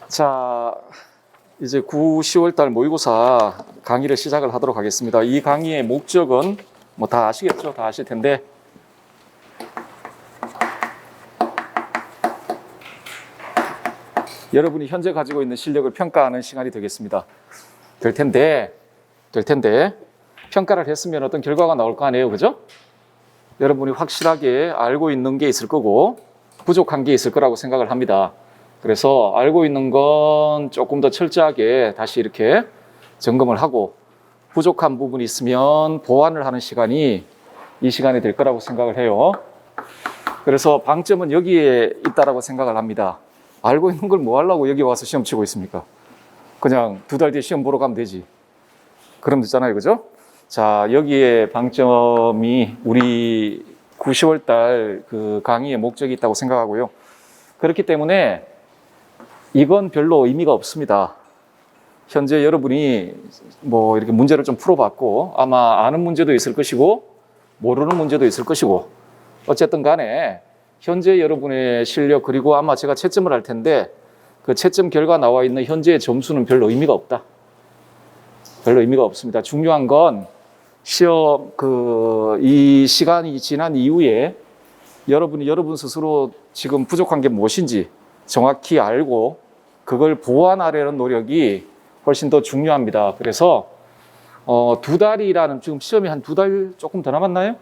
자, 이제 9, 10월 달 모의고사 강의를 시작을 하도록 하겠습니다. 이 강의의 목적은 뭐 다 아시겠죠? 다 아실 텐데 여러분이 현재 가지고 있는 실력을 평가하는 시간이 되겠습니다. 될 텐데 평가를 했으면 어떤 결과가 나올 거 아니에요, 그죠? 여러분이 확실하게 알고 있는 게 있을 거고 부족한 게 있을 거라고 생각을 합니다. 그래서 알고 있는 건 조금 더 철저하게 다시 이렇게 점검을 하고 부족한 부분이 있으면 보완을 하는 시간이 이 시간이 될 거라고 생각을 해요. 그래서 방점은 여기에 있다라고 생각을 합니다. 알고 있는 걸 뭐 하려고 여기 와서 시험 치고 있습니까? 그냥 2달 뒤에 시험 보러 가면 되지. 그럼 되잖아요, 그죠? 자, 여기에 방점이 우리 9, 10월 달 그 강의의 목적이 있다고 생각하고요. 그렇기 때문에 이건 별로 의미가 없습니다. 현재 여러분이 뭐 이렇게 문제를 좀 풀어봤고 아마 아는 문제도 있을 것이고 모르는 문제도 있을 것이고 어쨌든 간에 현재 여러분의 실력 그리고 아마 제가 채점을 할 텐데 그 채점 결과 나와 있는 현재의 점수는 별로 의미가 없다. 별로 의미가 없습니다. 중요한 건 시험 이 시간이 지난 이후에 여러분이 여러분 스스로 지금 부족한 게 무엇인지 정확히 알고 그걸 보완하려는 노력이 훨씬 더 중요합니다. 그래서 2달이라는 지금 시험이 한 2달 조금 더 남았나요?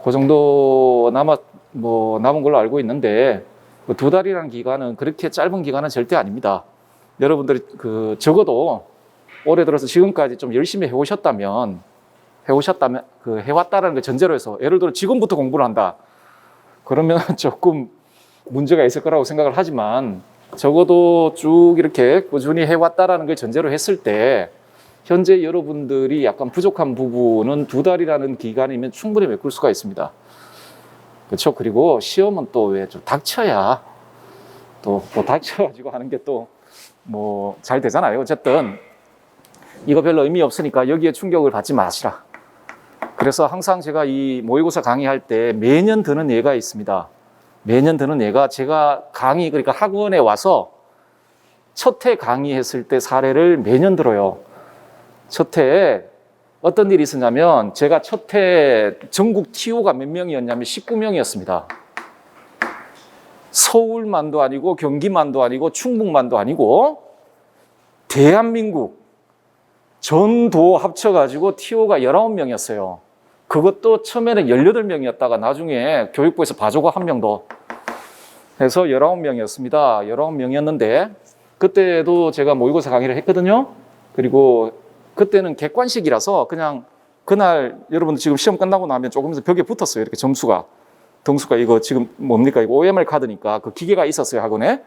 그 정도 남은 걸로 알고 있는데 그 2달이라는 기간은 그렇게 짧은 기간은 절대 아닙니다. 여러분들이 적어도 올해 들어서 지금까지 좀 열심히 해왔다라는 그 전제로 해서 예를 들어 지금부터 공부를 한다. 그러면 조금 문제가 있을 거라고 생각을 하지만 적어도 쭉 이렇게 꾸준히 해왔다라는 걸 전제로 했을 때 현재 여러분들이 약간 부족한 부분은 2달이라는 기간이면 충분히 메꿀 수가 있습니다. 그렇죠? 그리고 시험은 또 왜 좀 닥쳐야 또 닥쳐가지고 하는 게 또 뭐 잘 되잖아요. 어쨌든 이거 별로 의미 없으니까 여기에 충격을 받지 마시라. 그래서 항상 제가 이 모의고사 강의할 때 매년 드는 예가 있습니다. 매년 드는 예가 제가 그러니까 학원에 와서 첫 해 강의했을 때 사례를 매년 들어요. 첫 해에 어떤 일이 있었냐면 제가 첫 해 전국 TO가 몇 명이었냐면 19명이었습니다. 서울만도 아니고 경기만도 아니고 충북만도 아니고 대한민국 전도 합쳐가지고 TO가 19명이었어요. 그것도 처음에는 18명이었다가 나중에 교육부에서 봐주고 1명 더 해서 19명이었습니다. 19명이었는데 그때도 제가 모의고사 강의를 했거든요. 그리고 그때는 객관식이라서 그냥 그날 여러분들 지금 시험 끝나고 나면 조금 있어 벽에 붙었어요. 이렇게 등수가 이거 지금 뭡니까? 이거 OMR 카드니까 그 기계가 있었어요. 학원에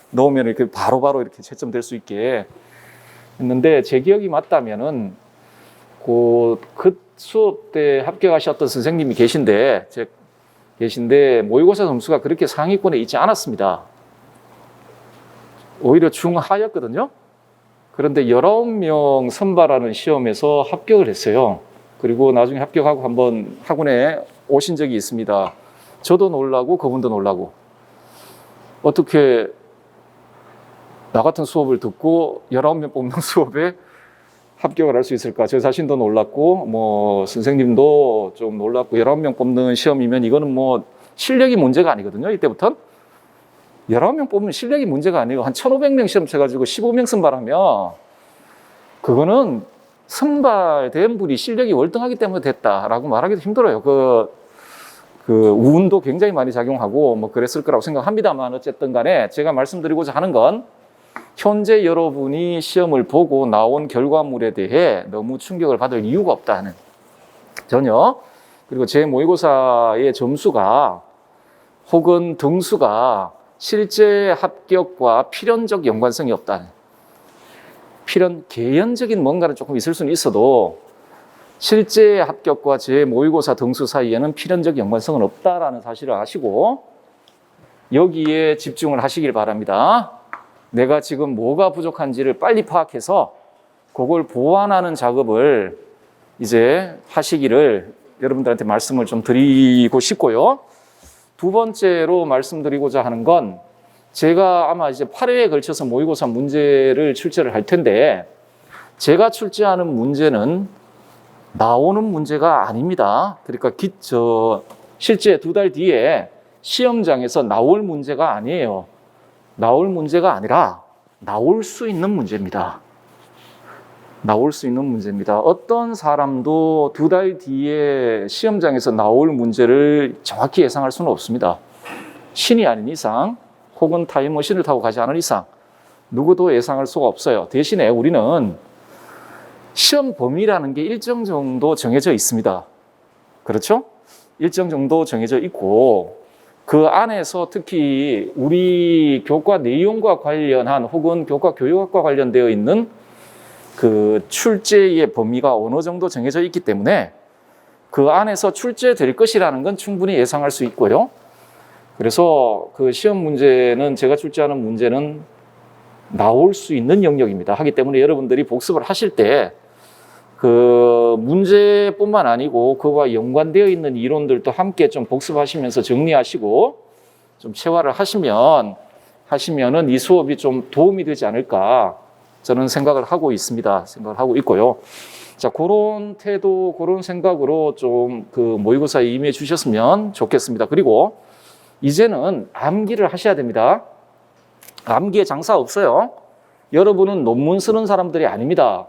넣으면 이렇게 바로바로 이렇게 채점될 수 있게 했는데 제 기억이 맞다면은 그 수업 때 합격하셨던 선생님이 계신데 모의고사 점수가 그렇게 상위권에 있지 않았습니다. 오히려 중하였거든요. 그런데 19명 선발하는 시험에서 합격을 했어요. 그리고 나중에 합격하고 한번 학원에 오신 적이 있습니다. 저도 놀라고 그분도 놀라고 어떻게 나 같은 수업을 듣고 19명 뽑는 수업에 합격을 할 수 있을까? 저 자신도 놀랐고 뭐 선생님도 좀 놀랐고 19명 뽑는 시험이면 이거는 뭐 실력이 문제가 아니거든요. 이때부터는 19명 뽑으면 실력이 문제가 아니고 한 1,500명 시험 쳐가지고 15명 선발하면 그거는 선발된 분이 실력이 월등하기 때문에 됐다라고 말하기도 힘들어요. 그 운도 굉장히 많이 작용하고 뭐 그랬을 거라고 생각합니다만 어쨌든 간에 제가 말씀드리고자 하는 건 현재 여러분이 시험을 보고 나온 결과물에 대해 너무 충격을 받을 이유가 없다는 전혀. 그리고 제 모의고사의 점수가 혹은 등수가 실제 합격과 필연적 연관성이 없다는 개연적인 뭔가는 조금 있을 수는 있어도 실제 합격과 제 모의고사 등수 사이에는 필연적 연관성은 없다라는 사실을 아시고 여기에 집중을 하시길 바랍니다. 내가 지금 뭐가 부족한지를 빨리 파악해서 그걸 보완하는 작업을 이제 하시기를 여러분들한테 말씀을 좀 드리고 싶고요. 두 번째로 말씀드리고자 하는 건 제가 아마 이제 8회에 걸쳐서 모의고사 문제를 출제를 할 텐데, 제가 출제하는 문제는 나오는 문제가 아닙니다. 그러니까 실제 2달 뒤에 시험장에서 나올 문제가 아니에요. 나올 문제가 아니라 나올 수 있는 문제입니다. 나올 수 있는 문제입니다. 어떤 사람도 2달 뒤에 시험장에서 나올 문제를 정확히 예상할 수는 없습니다. 신이 아닌 이상, 혹은 타임머신을 타고 가지 않은 이상 누구도 예상할 수가 없어요. 대신에 우리는 시험 범위라는 게 일정 정도 정해져 있습니다. 그렇죠? 일정 정도 정해져 있고, 그 안에서 특히 우리 교과 내용과 관련한 혹은 교과 교육학과 관련되어 있는 그 출제의 범위가 어느 정도 정해져 있기 때문에 그 안에서 출제될 것이라는 건 충분히 예상할 수 있고요. 그래서 그 시험 문제는, 제가 출제하는 문제는 나올 수 있는 영역입니다. 하기 때문에 여러분들이 복습을 하실 때 그 문제뿐만 아니고 그와 연관되어 있는 이론들도 함께 좀 복습하시면서 정리하시고 좀 체화를 하시면은 이 수업이 좀 도움이 되지 않을까 저는 생각을 하고 있습니다. 생각을 하고 있고요. 자, 그런 태도, 그런 생각으로 좀 그 모의고사에 임해 주셨으면 좋겠습니다. 그리고 이제는 암기를 하셔야 됩니다. 암기에 장사 없어요. 여러분은 논문 쓰는 사람들이 아닙니다.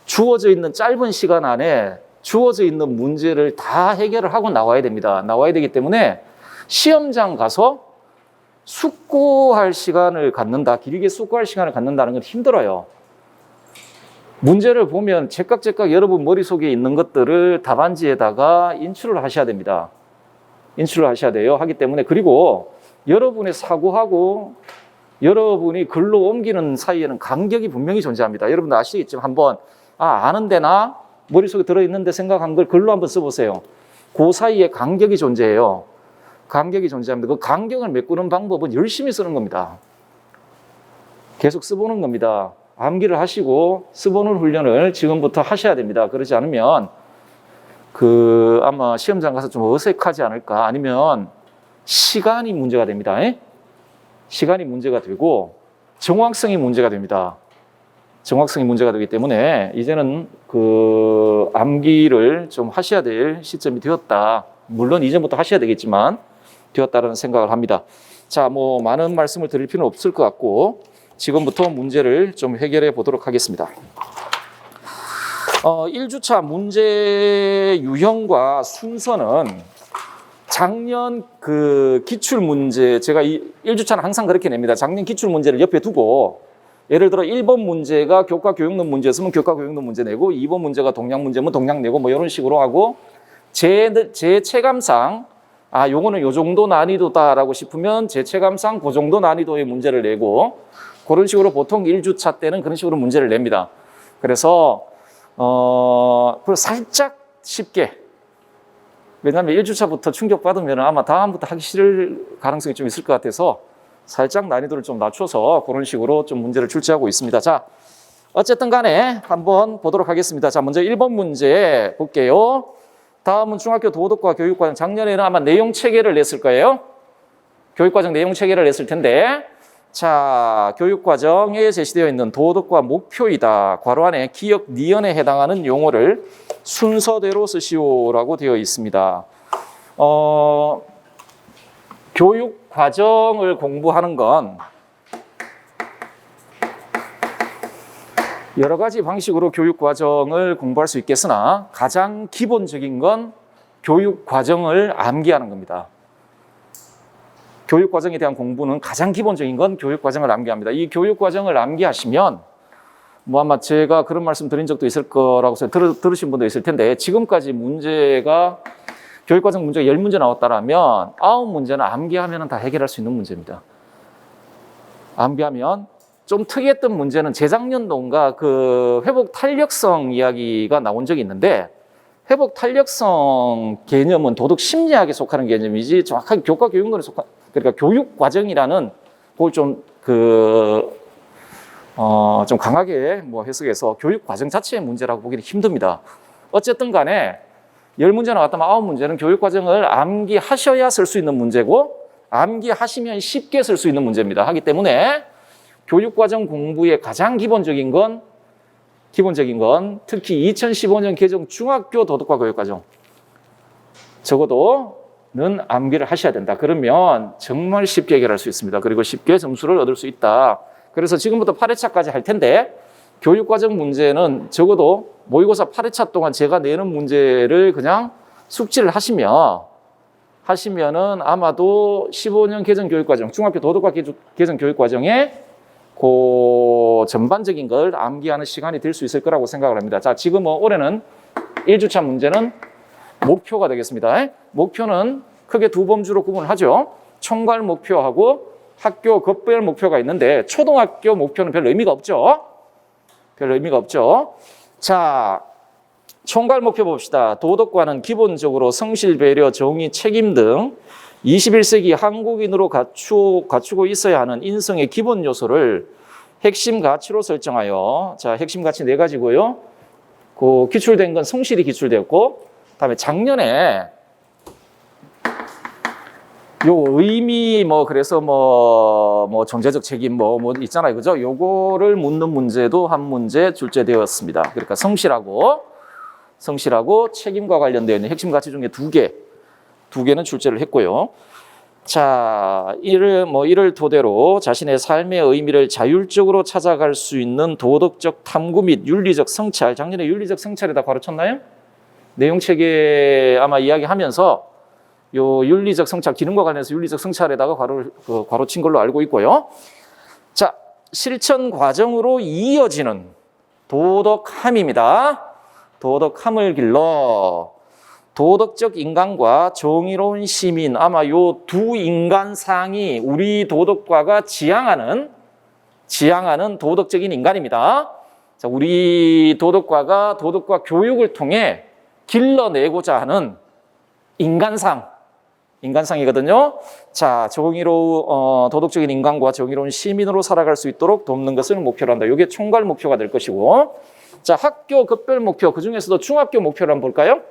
주어져 있는 짧은 시간 안에 주어져 있는 문제를 다 해결을 하고 나와야 됩니다. 나와야 되기 때문에 시험장 가서 숙고할 시간을 갖는다, 길게 숙고할 시간을 갖는다는 건 힘들어요. 문제를 보면 제깍제깍 여러분 머릿속에 있는 것들을 답안지에다가 인출을 하셔야 됩니다. 인출을 하셔야 돼요. 하기 때문에, 그리고 여러분의 사고하고 여러분이 글로 옮기는 사이에는 간격이 분명히 존재합니다. 여러분들 아시겠지만 한번 아는데 나 머릿속에 들어있는데 생각한 걸 글로 한번 써보세요. 그 사이에 간격이 존재해요. 간격이 존재합니다. 그 간격을 메꾸는 방법은 열심히 쓰는 겁니다. 계속 써보는 겁니다. 암기를 하시고 써보는 훈련을 지금부터 하셔야 됩니다. 그러지 않으면 아마 시험장 가서 좀 어색하지 않을까, 아니면 시간이 문제가 됩니다. 시간이 문제가 되고 정확성이 문제가 됩니다. 정확성이 문제가 되기 때문에 이제는 그 암기를 좀 하셔야 될 시점이 되었다. 물론 이전부터 하셔야 되겠지만 되었다라는 생각을 합니다. 자, 뭐 많은 말씀을 드릴 필요는 없을 것 같고 지금부터 문제를 좀 해결해 보도록 하겠습니다. 1주차 문제 유형과 순서는 작년 그 기출 문제, 제가 1주차는 항상 그렇게 냅니다. 작년 기출 문제를 옆에 두고, 예를 들어 1번 문제가 교과 교육론 문제였으면 교과 교육론 문제 내고, 2번 문제가 동양 문제면 동양 내고, 뭐 이런 식으로 하고, 제 체감상 요거는 요 정도 난이도다라고 싶으면 제 체감상 그 정도 난이도의 문제를 내고, 그런 식으로 보통 1주차 때는 그런 식으로 문제를 냅니다. 그래서 살짝 쉽게, 왜냐하면 1주차부터 충격받으면 아마 다음부터 하기 싫을 가능성이 좀 있을 것 같아서 살짝 난이도를 좀 낮춰서 그런 식으로 좀 문제를 출제하고 있습니다. 자, 어쨌든 간에 한번 보도록 하겠습니다. 자, 먼저 1번 문제 볼게요. 다음은 중학교 도덕과 교육과정, 작년에는 아마 내용 체계를 냈을 거예요. 교육과정 내용 체계를 냈을 텐데, 자, 교육과정에 제시되어 있는 도덕과 목표이다. 괄호 안에 기억 니언에 해당하는 용어를 순서대로 쓰시오라고 되어 있습니다. 교육과정을 공부하는 건 여러 가지 방식으로 교육과정을 공부할 수 있겠으나 가장 기본적인 건 교육과정을 암기하는 겁니다. 교육과정에 대한 공부는 가장 기본적인 건 교육과정을 암기합니다. 이 교육과정을 암기하시면 뭐 아마 제가 그런 말씀 드린 적도 있을 거라고 들으신 분도 있을 텐데, 지금까지 문제가 교육과정 문제가 10문제 나왔다라면 9문제는 암기하면 다 해결할 수 있는 문제입니다. 암기하면. 좀 특이했던 문제는 재작년도인가 그 회복 탄력성 이야기가 나온 적이 있는데, 회복 탄력성 개념은 도덕 심리학에 속하는 개념이지 정확하게 교과 교육론에 속한, 그러니까 교육 과정이라는 그걸 좀 좀 강하게 뭐 해석해서 교육 과정 자체의 문제라고 보기는 힘듭니다. 어쨌든 간에 10문제 나왔다면 9문제는 교육 과정을 암기하셔야 쓸 수 있는 문제고, 암기하시면 쉽게 쓸 수 있는 문제입니다. 하기 때문에 교육과정 공부의 가장 기본적인 건 특히 2015년 개정 중학교 도덕과 교육과정 적어도는 암기를 하셔야 된다. 그러면 정말 쉽게 해결할 수 있습니다. 그리고 쉽게 점수를 얻을 수 있다. 그래서 지금부터 8회차까지 할 텐데 교육과정 문제는 적어도 모의고사 8회차 동안 제가 내는 문제를 그냥 숙지를 하시면은 아마도 15년 개정 교육과정, 중학교 도덕과 개정 교육과정에 그 전반적인 걸 암기하는 시간이 될 수 있을 거라고 생각을 합니다. 자, 지금 올해는 1주차 문제는 목표가 되겠습니다. 목표는 크게 두 범주로 구분을 하죠. 총괄 목표하고 학교 급별 목표가 있는데 초등학교 목표는 별 의미가 없죠. 자, 총괄 목표 봅시다. 도덕과는 기본적으로 성실, 배려, 정의, 책임 등 21세기 한국인으로 갖추고 있어야 하는 인성의 기본 요소를 핵심 가치로 설정하여, 자, 핵심 가치 4가지고요. 그 기출된 건 성실이 기출되었고, 다음에 작년에 요 의미 그래서 존재적 책임 있잖아요. 그죠? 요거를 묻는 문제도 한 문제 출제되었습니다. 그러니까 성실하고 책임과 관련되어 있는 핵심 가치 중에 두 개는 출제를 했고요. 자, 이를 토대로 자신의 삶의 의미를 자율적으로 찾아갈 수 있는 도덕적 탐구 및 윤리적 성찰. 작년에 윤리적 성찰에다 괄호쳤나요? 내용체계 아마 이야기하면서 요 윤리적 성찰, 기능과 관련해서 윤리적 성찰에다가 괄호친 걸로 알고 있고요. 자, 실천 과정으로 이어지는 도덕함입니다. 도덕함을 길러 도덕적 인간과 정의로운 시민, 아마 요 두 인간상이 우리 도덕과가 지향하는 도덕적인 인간입니다. 자, 우리 도덕과가 도덕과 교육을 통해 길러내고자 하는 인간상이거든요. 자, 도덕적인 인간과 정의로운 시민으로 살아갈 수 있도록 돕는 것을 목표로 한다. 이게 총괄 목표가 될 것이고, 자, 학교 급별 목표, 그 중에서도 중학교 목표를 한번 볼까요?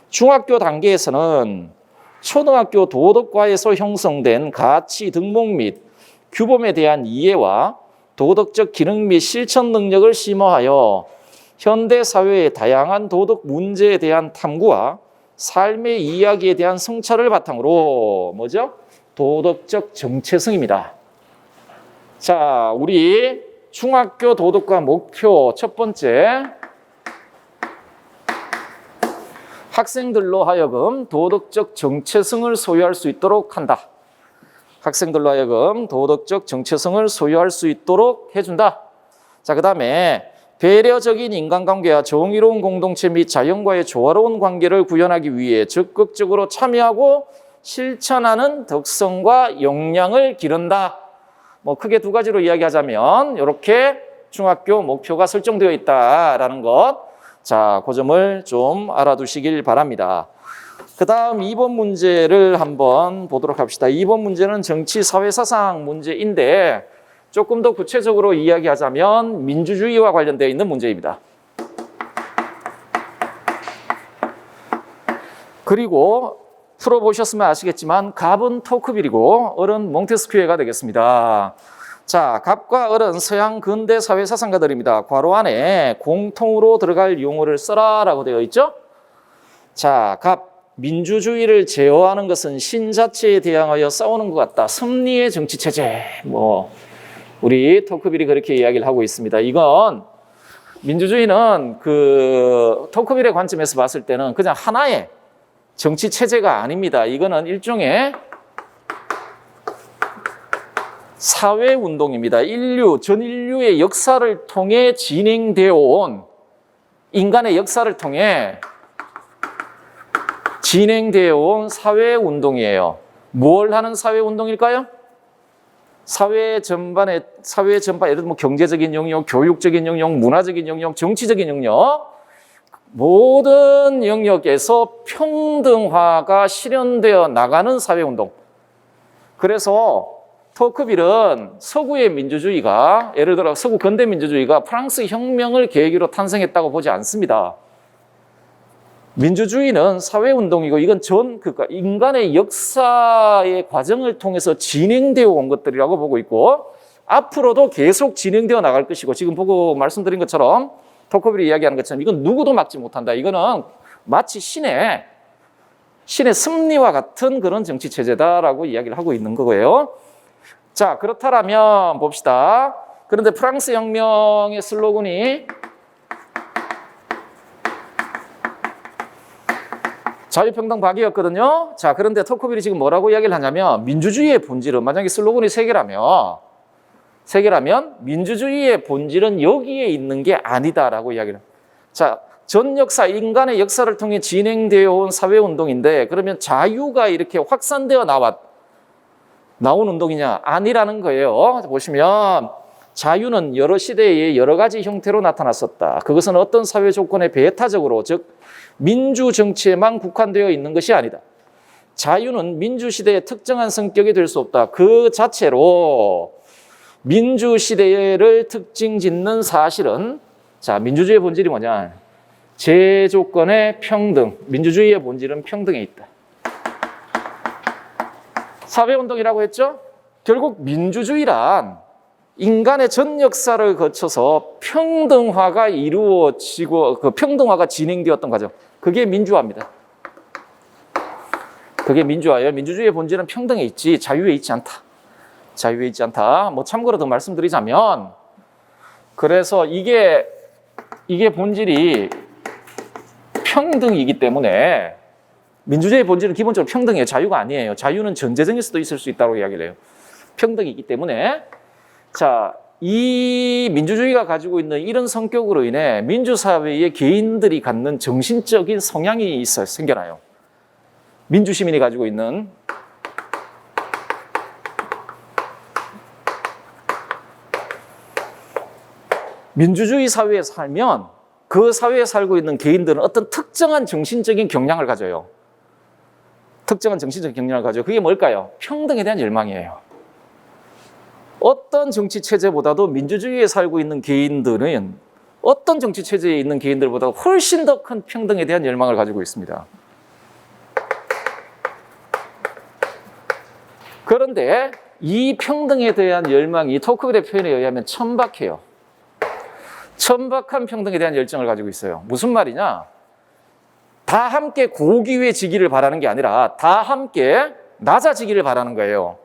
중학교 단계에서는 초등학교 도덕과에서 형성된 가치 등목 및 규범에 대한 이해와 도덕적 기능 및 실천 능력을 심화하여 현대 사회의 다양한 도덕 문제에 대한 탐구와 삶의 이야기에 대한 성찰을 바탕으로 도덕적 정체성입니다. 자, 우리 중학교 도덕과 목표 첫 번째, 학생들로 하여금 도덕적 정체성을 소유할 수 있도록 한다. 학생들로 하여금 도덕적 정체성을 소유할 수 있도록 해준다. 자, 그 다음에 배려적인 인간관계와 정의로운 공동체 및 자연과의 조화로운 관계를 구현하기 위해 적극적으로 참여하고 실천하는 덕성과 역량을 기른다. 크게 두 가지로 이야기하자면 이렇게 중학교 목표가 설정되어 있다라는 것. 자, 그 점을 좀 알아두시길 바랍니다. 그 다음 2번 문제를 한번 보도록 합시다. 2번 문제는 정치, 사회, 사상 문제인데 조금 더 구체적으로 이야기하자면 민주주의와 관련되어 있는 문제입니다. 그리고 풀어보셨으면 아시겠지만 갑은 토크빌이고 을은 몽테스큐에가 되겠습니다. 자, 갑과 을은 서양 근대 사회 사상가들입니다. 괄호 안에 공통으로 들어갈 용어를 써라 라고 되어 있죠. 자, 갑, 민주주의를 제어하는 것은 신 자체에 대항하여 싸우는 것 같다. 섭리의 정치체제. 우리 토크빌이 그렇게 이야기를 하고 있습니다. 이건 민주주의는 토크빌의 관점에서 봤을 때는 그냥 하나의 정치체제가 아닙니다. 이거는 일종의 사회운동입니다. 전 인류의 역사를 통해 진행되어 온, 인간의 역사를 통해 진행되어 온 사회운동이에요. 뭘 하는 사회운동일까요? 사회 전반, 예를 들면 경제적인 영역, 교육적인 영역, 문화적인 영역, 정치적인 영역, 모든 영역에서 평등화가 실현되어 나가는 사회운동. 그래서 토크빌은 서구의 민주주의가, 예를 들어 서구 근대 민주주의가 프랑스 혁명을 계기로 탄생했다고 보지 않습니다. 민주주의는 사회운동이고 이건 그러니까 인간의 역사의 과정을 통해서 진행되어 온 것들이라고 보고 있고 앞으로도 계속 진행되어 나갈 것이고 지금 보고 말씀드린 것처럼 토커빌이 이야기하는 것처럼 이건 누구도 막지 못한다. 이거는 마치 신의 섭리와 같은 그런 정치 체제다라고 이야기를 하고 있는 거고요. 자, 그렇다면 봅시다. 그런데 프랑스 혁명의 슬로건이 자유평등 박이었거든요. 자, 그런데 토크빌이 지금 뭐라고 이야기를 하냐면 민주주의의 본질은 만약에 슬로건이 세 개라면 민주주의의 본질은 여기에 있는 게 아니다라고 이야기를 합니다. 자, 전 역사, 인간의 역사를 통해 진행되어 온 사회운동인데 그러면 자유가 이렇게 확산되어 나온 운동이냐? 아니라는 거예요. 보시면 자유는 여러 시대에 여러 가지 형태로 나타났었다. 그것은 어떤 사회 조건에 배타적으로 즉 민주 정치에만 국한되어 있는 것이 아니다. 자유는 민주시대의 특정한 성격이 될 수 없다. 그 자체로 민주시대를 특징 짓는 사실은 자, 민주주의의 본질이 뭐냐? 제조건의 평등. 민주주의의 본질은 평등에 있다. 사회운동이라고 했죠? 결국 민주주의란 인간의 전 역사를 거쳐서 평등화가 이루어지고 그 평등화가 진행되었던 과정. 그게 민주화입니다. 그게 민주화예요. 민주주의의 본질은 평등에 있지 자유에 있지 않다. 자유에 있지 않다. 뭐 참고로 더 말씀드리자면 그래서 이게 본질이 평등이기 때문에 민주주의의 본질은 기본적으로 평등이에요. 자유가 아니에요. 자유는 전제적일 수도 있을 수 있다고 이야기를 해요. 평등이기 때문에 자, 이 민주주의가 가지고 있는 이런 성격으로 인해 민주사회의 개인들이 갖는 정신적인 성향이 생겨나요. 민주시민이 가지고 있는 민주주의 사회에 살면 그 사회에 살고 있는 개인들은 어떤 특정한 정신적인 경향을 가져요. 특정한 정신적인 경향을 가져요. 그게 뭘까요? 평등에 대한 열망이에요. 어떤 정치 체제보다도 민주주의에 살고 있는 개인들은 어떤 정치 체제에 있는 개인들보다 훨씬 더 큰 평등에 대한 열망을 가지고 있습니다. 그런데 이 평등에 대한 열망이 토크빌의 표현에 의하면 천박해요. 천박한 평등에 대한 열정을 가지고 있어요. 무슨 말이냐? 다 함께 고귀해지기를 바라는 게 아니라 다 함께 낮아지기를 바라는 거예요.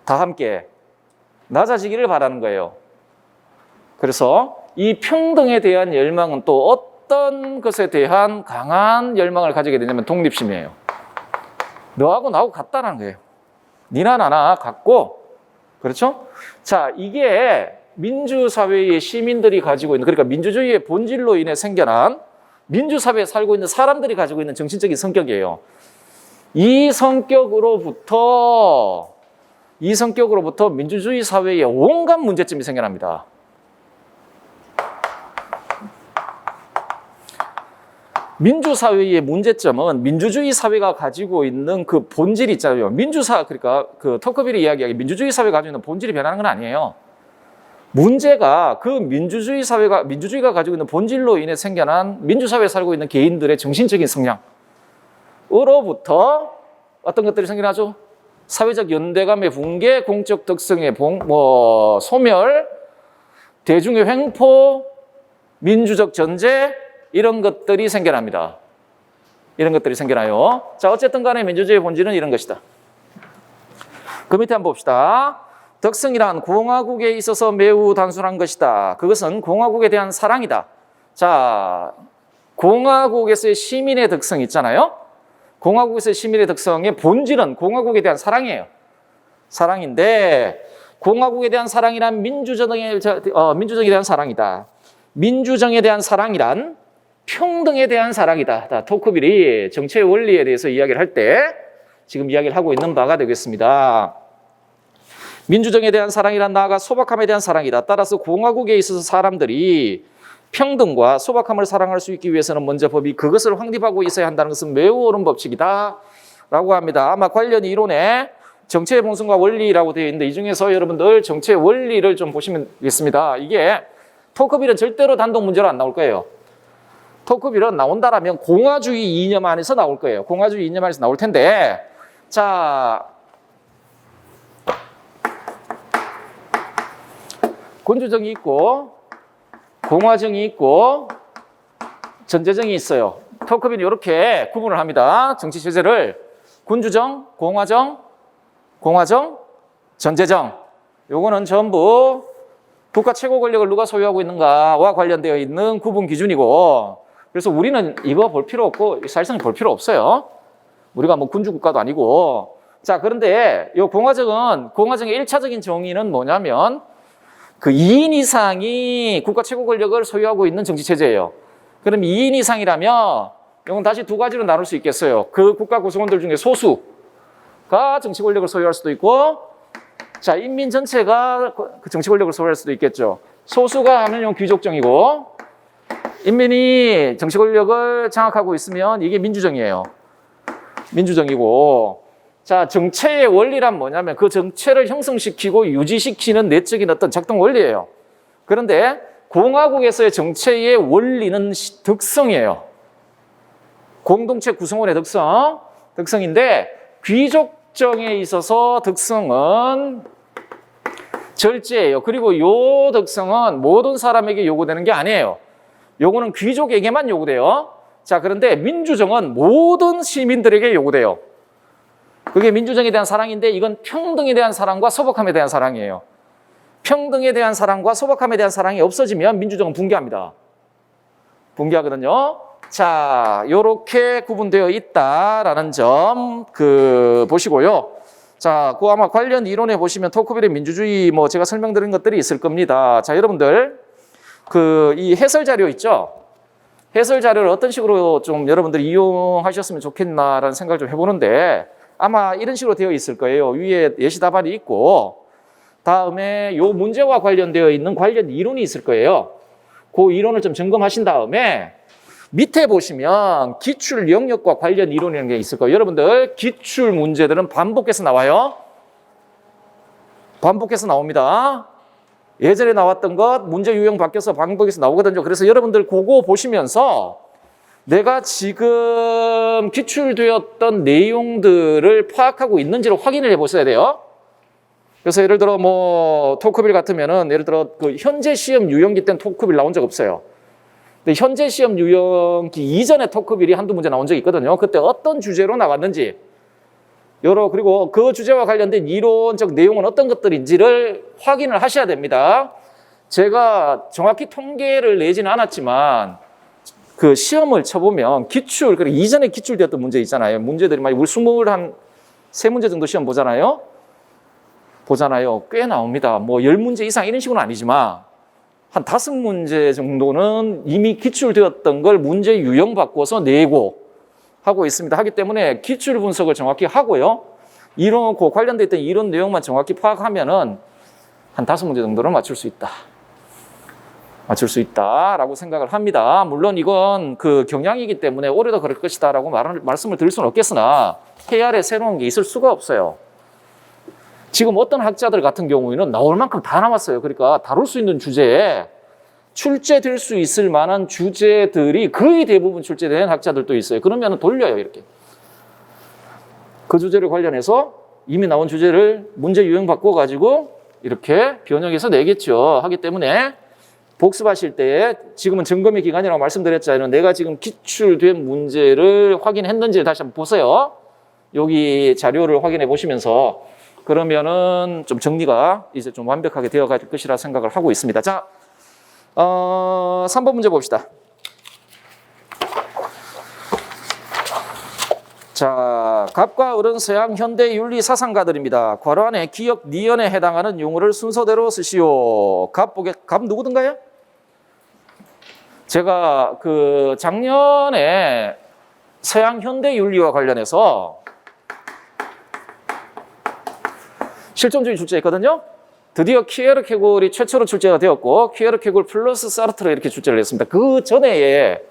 다 함께 낮아지기를 바라는 거예요. 그래서 이 평등에 대한 열망은 또 어떤 것에 대한 강한 열망을 가지게 되냐면 독립심이에요. 너하고 나하고 같다는 거예요. 니나 나나 같고, 그렇죠? 자, 이게 민주사회의 시민들이 가지고 있는, 그러니까 민주주의의 본질로 인해 생겨난 민주사회에 살고 있는 사람들이 가지고 있는 정신적인 성격이에요. 이 성격으로부터 민주주의 사회에 온갖 문제점이 생겨납니다. 민주사회의 문제점은 민주주의 사회가 가지고 있는 그 본질이 있잖아요. 그러니까 그 토크빌이 이야기하기 민주주의 사회가 가지고 있는 본질이 변하는 건 아니에요. 문제가 그 민주주의가 가지고 있는 본질로 인해 생겨난 민주사회에 살고 있는 개인들의 정신적인 성향으로부터 어떤 것들이 생겨나죠? 사회적 연대감의 붕괴, 공적 덕성의 소멸, 대중의 횡포, 민주적 전제 이런 것들이 생겨납니다. 이런 것들이 생겨나요. 자, 어쨌든 간에 민주주의의 본질은 이런 것이다. 그 밑에 한번 봅시다. 덕성이란 공화국에 있어서 매우 단순한 것이다. 그것은 공화국에 대한 사랑이다. 자, 공화국에서의 시민의 덕성 있잖아요. 공화국에서의 시민의 덕성의 본질은 공화국에 대한 사랑이에요. 사랑인데 공화국에 대한 사랑이란 민주정에 대한 사랑이다. 민주정에 대한 사랑이란 평등에 대한 사랑이다. 토크빌이 정치의 원리에 대해서 이야기를 할 때 지금 이야기를 하고 있는 바가 되겠습니다. 민주정에 대한 사랑이란 나아가 소박함에 대한 사랑이다. 따라서 공화국에 있어서 사람들이 평등과 소박함을 사랑할 수 있기 위해서는 먼저 법이 그것을 확립하고 있어야 한다는 것은 매우 옳은 법칙이다 라고 합니다. 아마 관련 이론에 정치의 본성과 원리라고 되어 있는데 이 중에서 여러분들 정치의 원리를 좀 보시면 되겠습니다. 이게 토크빌은 절대로 단독 문제로 안 나올 거예요. 토크빌은 나온다라면 공화주의 이념 안에서 나올 거예요. 공화주의 이념 안에서 나올 텐데, 자, 군주정이 있고, 공화정이 있고, 전제정이 있어요. 토크빌은 이렇게 구분을 합니다. 정치 체제를 군주정, 공화정, 전제정. 요거는 전부 국가 최고 권력을 누가 소유하고 있는가와 관련되어 있는 구분 기준이고, 그래서 우리는 이거 볼 필요 없고 사실상 볼 필요 없어요. 우리가 뭐 군주 국가도 아니고. 자, 그런데 이 공화정의 1차적인 정의는 뭐냐면 그 2인 이상이 국가 최고 권력을 소유하고 있는 정치 체제예요. 그럼 2인 이상이라면 이건 다시 두 가지로 나눌 수 있겠어요. 그 국가 구성원들 중에 소수가 정치 권력을 소유할 수도 있고, 자, 인민 전체가 그 정치 권력을 소유할 수도 있겠죠. 소수가 하면 이건 귀족정이고, 인민이 정치 권력을 장악하고 있으면 이게 민주정이에요. 민주정이고, 자, 정체의 원리란 뭐냐면 그 정체를 형성시키고 유지시키는 내적인 어떤 작동 원리예요. 그런데 공화국에서의 정체의 원리는 덕성이에요. 공동체 구성원의 덕성인데, 귀족정에 있어서 덕성은 절제예요. 그리고 요 덕성은 모든 사람에게 요구되는 게 아니에요. 요거는 귀족에게만 요구돼요. 자, 그런데 민주정은 모든 시민들에게 요구돼요. 그게 민주정에 대한 사랑인데, 이건 평등에 대한 사랑과 소복함에 대한 사랑이에요. 평등에 대한 사랑과 소복함에 대한 사랑이 없어지면 민주정은 붕괴합니다. 붕괴하거든요. 자, 요렇게 구분되어 있다라는 점 보시고요. 자, 그 아마 관련 이론에 보시면 토크빌의 민주주의 뭐 제가 설명드린 것들이 있을 겁니다. 자, 여러분들 이 해설 자료 있죠? 해설 자료를 어떤 식으로 좀 여러분들이 이용하셨으면 좋겠나라는 생각을 좀 해보는데, 아마 이런 식으로 되어 있을 거예요. 위에 예시 답안이 있고, 다음에 요 문제와 관련되어 있는 관련 이론이 있을 거예요. 그 이론을 좀 점검하신 다음에 밑에 보시면 기출 영역과 관련 이론이라는 게 있을 거예요. 여러분들 기출 문제들은 반복해서 나와요. 반복해서 나옵니다. 예전에 나왔던 것 문제 유형 바뀌어서 반복해서 나오거든요. 그래서 여러분들 그거 보시면서 내가 지금 기출되었던 내용들을 파악하고 있는지를 확인을 해보셔야 돼요. 그래서 예를 들어 뭐 토크빌 같으면은 예를 들어 그 현재 시험 유형기 때는 토크빌 나온 적 없어요. 근데 현재 시험 유형기 이전에 토크빌이 한두 문제 나온 적이 있거든요. 그때 어떤 주제로 나왔는지, 그리고 그 주제와 관련된 이론적 내용은 어떤 것들인지를 확인을 하셔야 됩니다. 제가 정확히 통계를 내지는 않았지만 그 시험을 쳐보면 그리고 이전에 기출되었던 문제 있잖아요. 문제들이 막 우리 23문제 정도 시험 보잖아요. 꽤 나옵니다. 뭐 10문제 이상 이런 식으로는 아니지만 한 5문제 정도는 이미 기출되었던 걸 문제 유형 바꿔서 내고 하고 있습니다. 하기 때문에 기출 분석을 정확히 하고요. 관련돼 있던 이론 내용만 정확히 파악하면은 한 5문제 정도는 맞출 수 있다라고 생각을 합니다. 물론 이건 그 경향이기 때문에 올해도 그럴 것이다라고 말씀을 드릴 수는 없겠으나 KR에 새로운 게 있을 수가 없어요. 지금 어떤 학자들 같은 경우에는 나올 만큼 다 나왔어요. 그러니까 다룰 수 있는 주제에 출제될 수 있을 만한 주제들이 거의 대부분 출제된 학자들도 있어요. 그러면 돌려요, 이렇게. 그 주제를 관련해서 이미 나온 주제를 문제 유형 바꿔가지고 이렇게 변형해서 내겠죠. 하기 때문에 복습하실 때 지금은 점검의 기간이라고 말씀드렸잖아요. 내가 지금 기출된 문제를 확인했는지 다시 한번 보세요. 여기 자료를 확인해 보시면서 그러면은 좀 정리가 이제 좀 완벽하게 되어 갈 것이라 생각을 하고 있습니다. 자, 3번 문제 봅시다. 자, 갑과 을은 서양 현대 윤리 사상가들입니다. 괄호 안에 기역 니언에 해당하는 용어를 순서대로 쓰시오. 갑 누구든가요? 제가 작년에 서양 현대 윤리와 관련해서 실존주의 출제했거든요. 드디어 키에르케골이 최초로 출제가 되었고 키에르케골 플러스 사르트르 이렇게 출제를 했습니다. 그 전에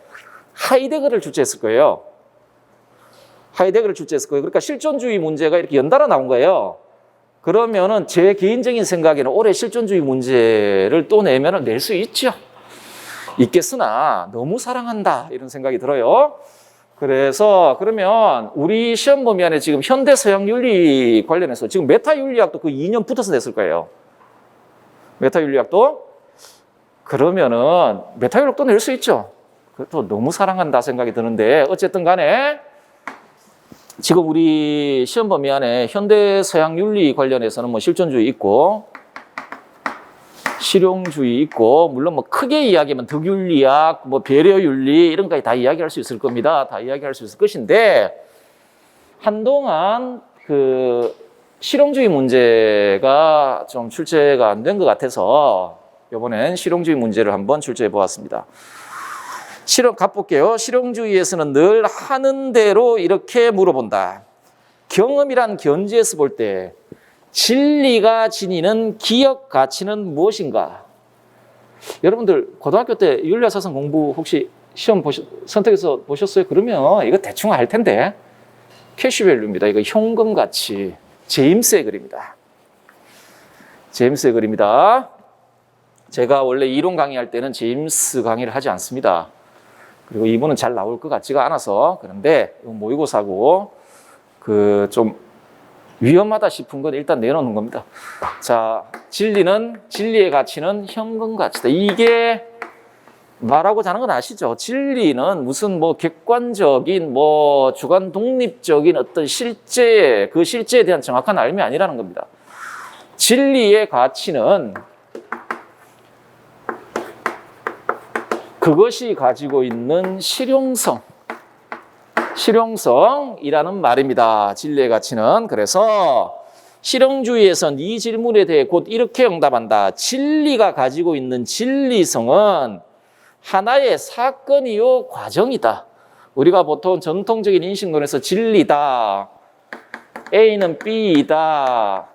하이데거를 출제했을 거예요. 그러니까 실존주의 문제가 이렇게 연달아 나온 거예요. 그러면은 제 개인적인 생각에는 올해 실존주의 문제를 또 내면은 낼 수 있죠. 있겠으나 너무 사랑한다 이런 생각이 들어요. 그래서 그러면 우리 시험 범위 안에 지금 현대 서양 윤리 관련해서 지금 메타 윤리학도 그 2년 붙어서 냈을 거예요. 메타 윤리학도 그러면은 메타 윤리학도 낼 수 있죠. 그것도 너무 사랑한다 생각이 드는데 어쨌든 간에 지금 우리 시험 범위 안에 현대 서양 윤리 관련해서는 뭐 실존주의 있고 실용주의 있고 물론 뭐 크게 이야기하면 덕윤리학, 뭐 배려윤리 이런 거까지 다 이야기할 수 있을 겁니다. 다 이야기할 수 있을 것인데 한동안 그 실용주의 문제가 좀 출제가 안 된 것 같아서 이번엔 실용주의 문제를 한번 출제해 보았습니다. 가볼게요. 실용주의에서는 늘 하는 대로 이렇게 물어본다. 경험이란 견지에서 볼 때 진리가 지니는 기억 가치는 무엇인가? 여러분들 고등학교 때 윤리사상 공부 혹시 시험 선택해서 보셨어요? 그러면 이거 대충 알 텐데 캐시밸류입니다. 이거 현금 가치. 제임스의 글입니다. 제임스의 글입니다. 제가 원래 이론 강의할 때는 제임스 강의를 하지 않습니다. 그리고 이분은 잘 나올 것 같지가 않아서 그런데 모의고사고 그 좀 위험하다 싶은 건 일단 내놓는 겁니다. 자, 진리의 가치는 현금 가치다. 이게 말하고자 하는 건 아시죠? 진리는 무슨 뭐 객관적인 뭐 주관 독립적인 어떤 그 실제에 대한 정확한 알미 아니라는 겁니다. 진리의 가치는 그것이 가지고 있는 실용성이라는 말입니다. 진리의 가치는. 그래서 실용주의에선 이 질문에 대해 곧 이렇게 응답한다. 진리가 가지고 있는 진리성은 하나의 사건이요 과정이다. 우리가 보통 전통적인 인식론에서 진리다, A는 B이다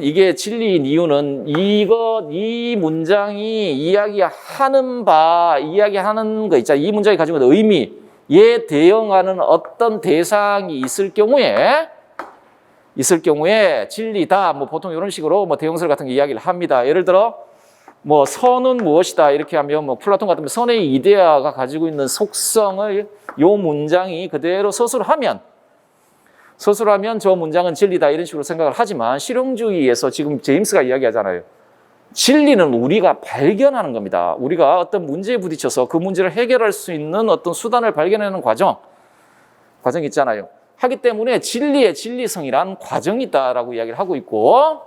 이게 진리인 이유는 이 문장이 이야기하는 거 있잖아요. 이 문장이 가지고 있는 의미에 대응하는 어떤 대상이 있을 경우에 진리다. 뭐 보통 이런 식으로 뭐 대형설 같은 게 이야기를 합니다. 예를 들어 뭐 선은 무엇이다 이렇게 하면 뭐 플라톤 같은 선의 이데아가 가지고 있는 속성을 요 문장이 그대로 서술하면 저 문장은 진리다 이런 식으로 생각을 하지만 실용주의에서 지금 제임스가 이야기하잖아요. 진리는 우리가 발견하는 겁니다. 우리가 어떤 문제에 부딪혀서 그 문제를 해결할 수 있는 어떤 수단을 발견하는 과정 있잖아요. 하기 때문에 진리의 진리성이란 과정이 있다라고 이야기를 하고 있고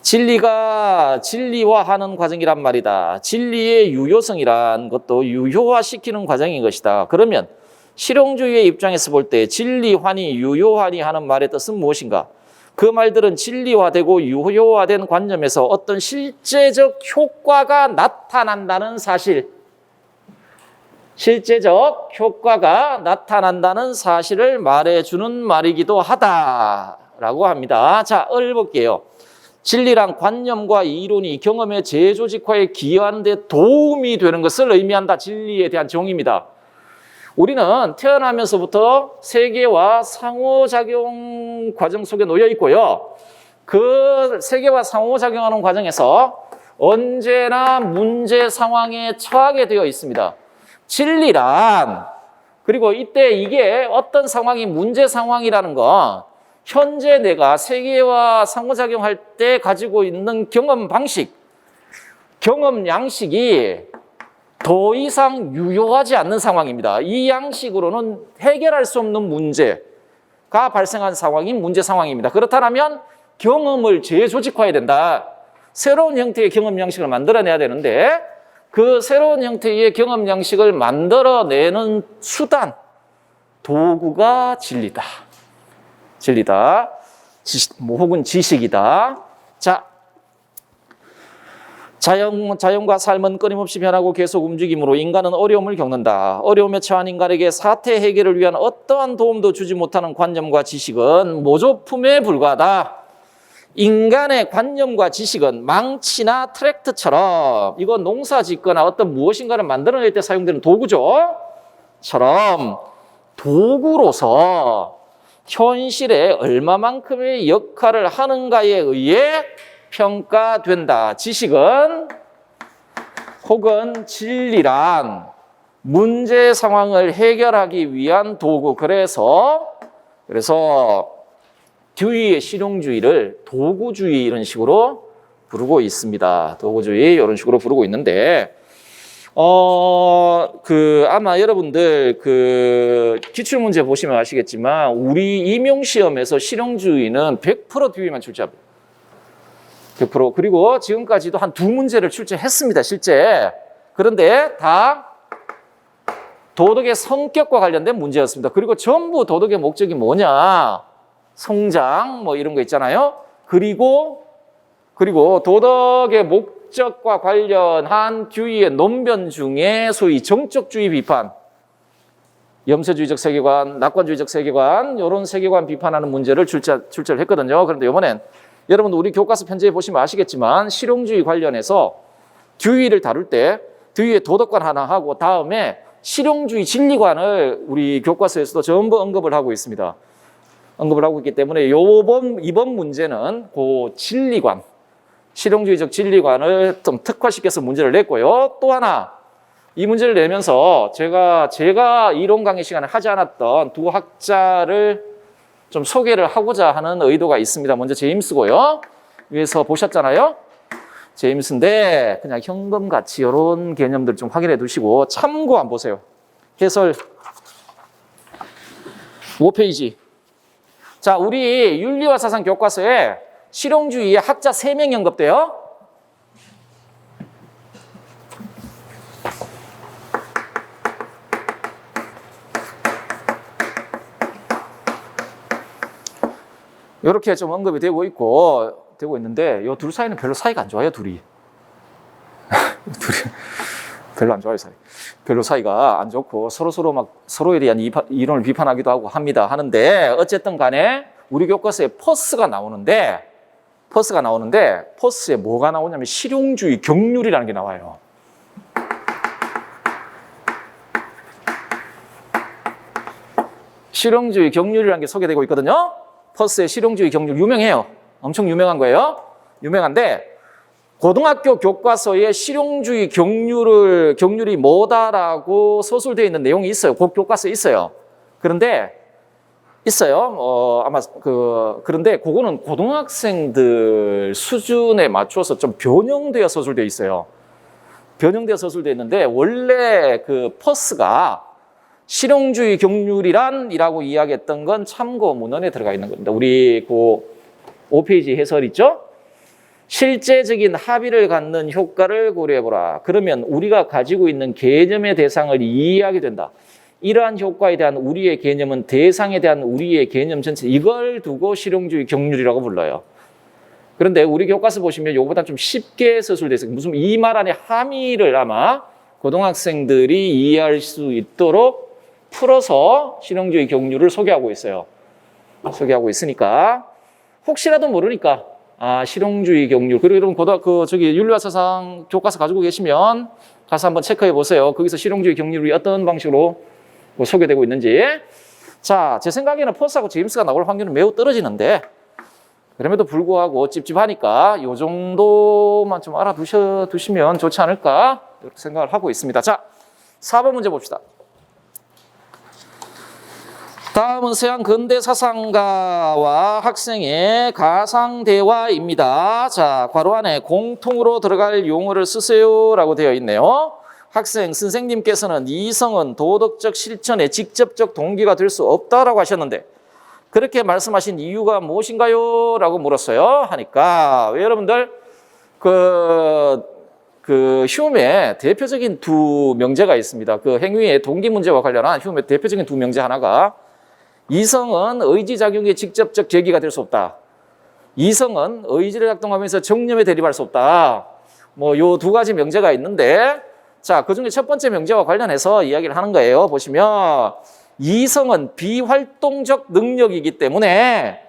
진리가 진리화하는 과정이란 말이다. 진리의 유효성이란 것도 유효화시키는 과정인 것이다. 그러면 실용주의의 입장에서 볼 때 진리화니 유효화니 하는 말의 뜻은 무엇인가? 그 말들은 진리화되고 유효화된 관점에서 어떤 실제적 효과가 나타난다는 사실, 실제적 효과가 나타난다는 사실을 말해주는 말이기도 하다라고 합니다. 자, 볼게요. 진리란 관념과 이론이 경험의 재조직화에 기여하는 데 도움이 되는 것을 의미한다. 진리에 대한 정의입니다. 우리는 태어나면서부터 세계와 상호작용 과정 속에 놓여 있고요. 그 세계와 상호작용하는 과정에서 언제나 문제 상황에 처하게 되어 있습니다. 진리란 그리고 이때 이게 어떤 상황이 문제 상황이라는 건 현재 내가 세계와 상호작용할 때 가지고 있는 경험 방식, 경험 양식이 더 이상 유효하지 않는 상황입니다. 이 양식으로는 해결할 수 없는 문제가 발생한 상황이 문제 상황입니다. 그렇다면 경험을 재조직화해야 된다. 새로운 형태의 경험 양식을 만들어내야 되는데 그 새로운 형태의 경험 양식을 만들어내는 수단, 도구가 진리다. 혹은 지식이다. 자, 자연과 삶은 끊임없이 변하고 계속 움직임으로 인간은 어려움을 겪는다. 어려움에 처한 인간에게 사태 해결을 위한 어떠한 도움도 주지 못하는 관념과 지식은 모조품에 불과하다. 인간의 관념과 지식은 망치나 트랙터처럼 이건 농사 짓거나 어떤 무엇인가를 만들어낼 때 사용되는 도구죠. 처럼 도구로서 현실에 얼마만큼의 역할을 하는가에 의해 평가된다. 지식은 혹은 진리란 문제 상황을 해결하기 위한 도구. 그래서 듀이의 실용주의를 도구주의 이런 식으로 부르고 있습니다. 도구주의 이런 식으로 부르고 있는데 아마 여러분들 기출문제 보시면 아시겠지만 우리 임용시험에서 실용주의는 100% 듀이만 출제합니다. 100%. 그리고 지금까지도 한 2문제를 출제했습니다, 실제. 그런데 다 도덕의 성격과 관련된 문제였습니다. 그리고 전부 도덕의 목적이 뭐냐? 성장, 뭐 이런 거 있잖아요. 그리고 도덕의 목적과 관련한 듀이의 논변 중에 소위 정적주의 비판, 염세주의적 세계관, 낙관주의적 세계관, 이런 세계관 비판하는 문제를 출제를 했거든요. 그런데 이번엔 여러분 우리 교과서 편제에 보시면 아시겠지만 실용주의 관련해서 듀이를 다룰 때 듀이의 도덕관 하나 하고 다음에 실용주의 진리관을 우리 교과서에서도 전부 언급을 하고 있습니다. 언급을 하고 있기 때문에 이번 문제는 그 진리관, 실용주의적 진리관을 좀 특화시켜서 문제를 냈고요. 또 하나 이 문제를 내면서 제가 이론 강의 시간에 하지 않았던 두 학자를 좀 소개를 하고자 하는 의도가 있습니다. 먼저 제임스고요. 위에서 보셨잖아요. 제임스인데 그냥 현금가치 이런 개념들 좀 확인해 두시고 참고 한번 보세요. 해설 5페이지. 자, 우리 윤리와 사상 교과서에 실용주의의 학자 3명 언급돼요. 이렇게 좀 언급이 되고 있는데 이 둘 사이는 별로 사이가 안 좋아요, 둘이. 별로 안 좋아요, 사이. 별로 사이가 안 좋고 서로에 대한 이론을 비판하기도 하는데 어쨌든 간에 우리 교과서에 퍼스가 나오는데 퍼스에 뭐가 나오냐면 실용주의 경륜이라는 게 나와요. 실용주의 경륜이라는 게 소개되고 있거든요. 퍼스의 실용주의 경륜 유명해요. 엄청 유명한 거예요. 유명한데 고등학교 교과서에 실용주의 경륜이 뭐다라고 서술되어 있는 내용이 있어요. 교과서에 있어요. 그런데 그런데 그거는 고등학생들 수준에 맞춰서 좀 변형되어 서술되어 있어요. 변형되어 서술되어 있는데 원래 그 퍼스가 실용주의 경륜이란이라고 이야기했던 건 참고 문헌에 들어가 있는 겁니다. 우리 그 5페이지 해설 있죠? 실제적인 합의를 갖는 효과를 고려해보라. 그러면 우리가 가지고 있는 개념의 대상을 이해하게 된다. 이러한 효과에 대한 우리의 개념은 대상에 대한 우리의 개념 전체, 이걸 두고 실용주의 경륜이라고 불러요. 그런데 우리 교과서 보시면 이거보다 좀 쉽게 서술되어 있어요. 무슨 이 말 안에 함의를 아마 고등학생들이 이해할 수 있도록 풀어서 실용주의 경륜을 소개하고 있어요. 소개하고 있으니까 혹시라도 모르니까 실용주의 경륜. 그리고 여러분 윤리와 사상 교과서 가지고 계시면 가서 한번 체크해 보세요. 거기서 실용주의 경륜이 어떤 방식으로 소개되고 있는지. 자, 제 생각에는 퍼스하고 제임스가 나올 확률은 매우 떨어지는데 그럼에도 불구하고 찝찝하니까 이 정도만 좀 알아두시면 좋지 않을까 이렇게 생각을 하고 있습니다. 자, 4번 문제 봅시다. 다음은 서양 근대 사상가와 학생의 가상 대화입니다. 자, 괄호 안에 공통으로 들어갈 용어를 쓰세요라고 되어 있네요. 학생, 선생님께서는 이성은 도덕적 실천의 직접적 동기가 될 수 없다라고 하셨는데 그렇게 말씀하신 이유가 무엇인가요? 라고 물었어요. 하니까 여러분들 휴메의 대표적인 두 명제가 있습니다. 그 행위의 동기 문제와 관련한 휴메의 대표적인 두 명제 하나가 이성은 의지작용의 직접적 계기가 될 수 없다. 이성은 의지를 작동하면서 정념에 대립할 수 없다. 요 두 가지 명제가 있는데 자, 그 중에 첫 번째 명제와 관련해서 이야기를 하는 거예요. 보시면 이성은 비활동적 능력이기 때문에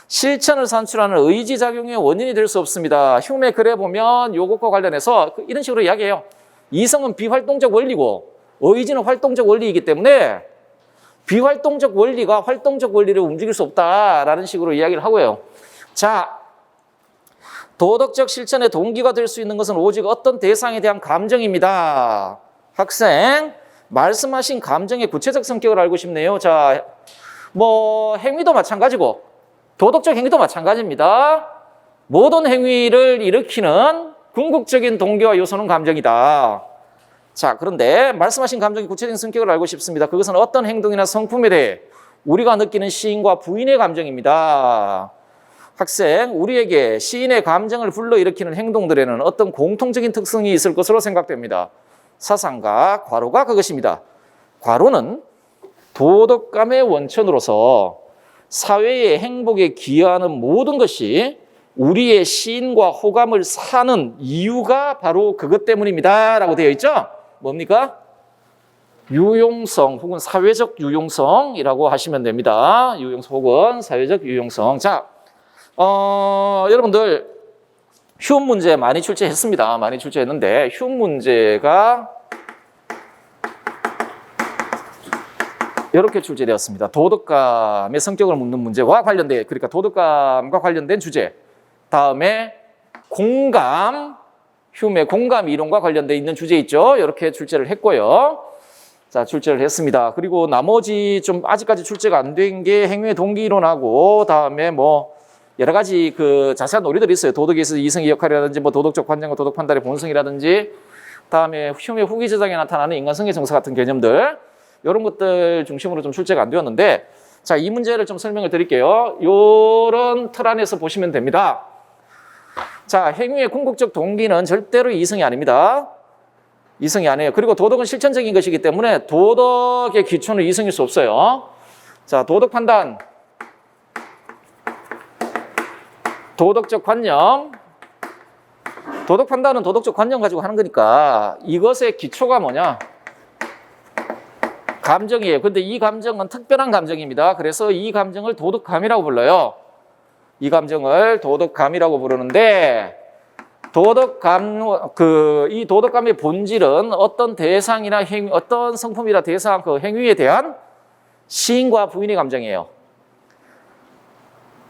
실천을 산출하는 의지작용의 원인이 될 수 없습니다. 휴메 글에 보면 요것과 관련해서 이런 식으로 이야기해요. 이성은 비활동적 원리고 의지는 활동적 원리이기 때문에 비활동적 원리가 활동적 원리를 움직일 수 없다라는 식으로 이야기를 하고요. 자, 도덕적 실천의 동기가 될 수 있는 것은 오직 어떤 대상에 대한 감정입니다. 학생, 말씀하신 감정의 구체적 성격을 알고 싶네요. 자, 뭐 행위도 마찬가지고 도덕적 행위도 마찬가지입니다. 모든 행위를 일으키는 궁극적인 동기와 요소는 감정이다. 자, 그런데 말씀하신 감정의 구체적인 성격을 알고 싶습니다. 그것은 어떤 행동이나 성품에 대해 우리가 느끼는 시인과 부인의 감정입니다. 학생, 우리에게 시인의 감정을 불러일으키는 행동들에는 어떤 공통적인 특성이 있을 것으로 생각됩니다. 사상가, 과로가 그것입니다. 과로는 도덕감의 원천으로서 사회의 행복에 기여하는 모든 것이 우리의 시인과 호감을 사는 이유가 바로 그것 때문입니다. 라고 되어 있죠? 뭡니까? 유용성 혹은 사회적 유용성이라고 하시면 됩니다. 유용성 혹은 사회적 유용성. 자, 여러분들 휴업 문제 많이 출제했습니다. 많이 출제했는데 휴업 문제가 이렇게 출제되었습니다. 도덕감의 성격을 묻는 문제와 관련된, 그러니까 도덕감과 관련된 주제. 다음에 공감, 휴메의 공감 이론과 관련돼 있는 주제 있죠. 이렇게 출제를 했고요. 자, 출제를 했습니다. 그리고 나머지 좀 아직까지 출제가 안 된 게 행위의 동기 이론하고, 다음에 뭐 여러 가지 그 자세한 논리들이 있어요. 도덕에 있어서 이성의 역할이라든지, 뭐 도덕적 관념과 도덕 판단의 본성이라든지, 다음에 휴메의 후기 저장에 나타나는 인간성의 정서 같은 개념들, 이런 것들 중심으로 좀 출제가 안 되었는데, 자, 이 문제를 좀 설명을 드릴게요. 이런 틀 안에서 보시면 됩니다. 자, 행위의 궁극적 동기는 절대로 이성이 아닙니다. 이성이 아니에요. 그리고 도덕은 실천적인 것이기 때문에 도덕의 기초는 이성일 수 없어요. 자, 도덕 판단, 도덕적 관념. 도덕 판단은 도덕적 관념 가지고 하는 거니까 이것의 기초가 뭐냐? 감정이에요. 근데 이 감정은 특별한 감정입니다. 그래서 이 감정을 도덕감이라고 불러요. 이 감정을 도덕감이라고 부르는데, 이 도덕감의 본질은 어떤 대상이나 행위, 어떤 성품이나 대상, 그 행위에 대한 시인과 부인의 감정이에요.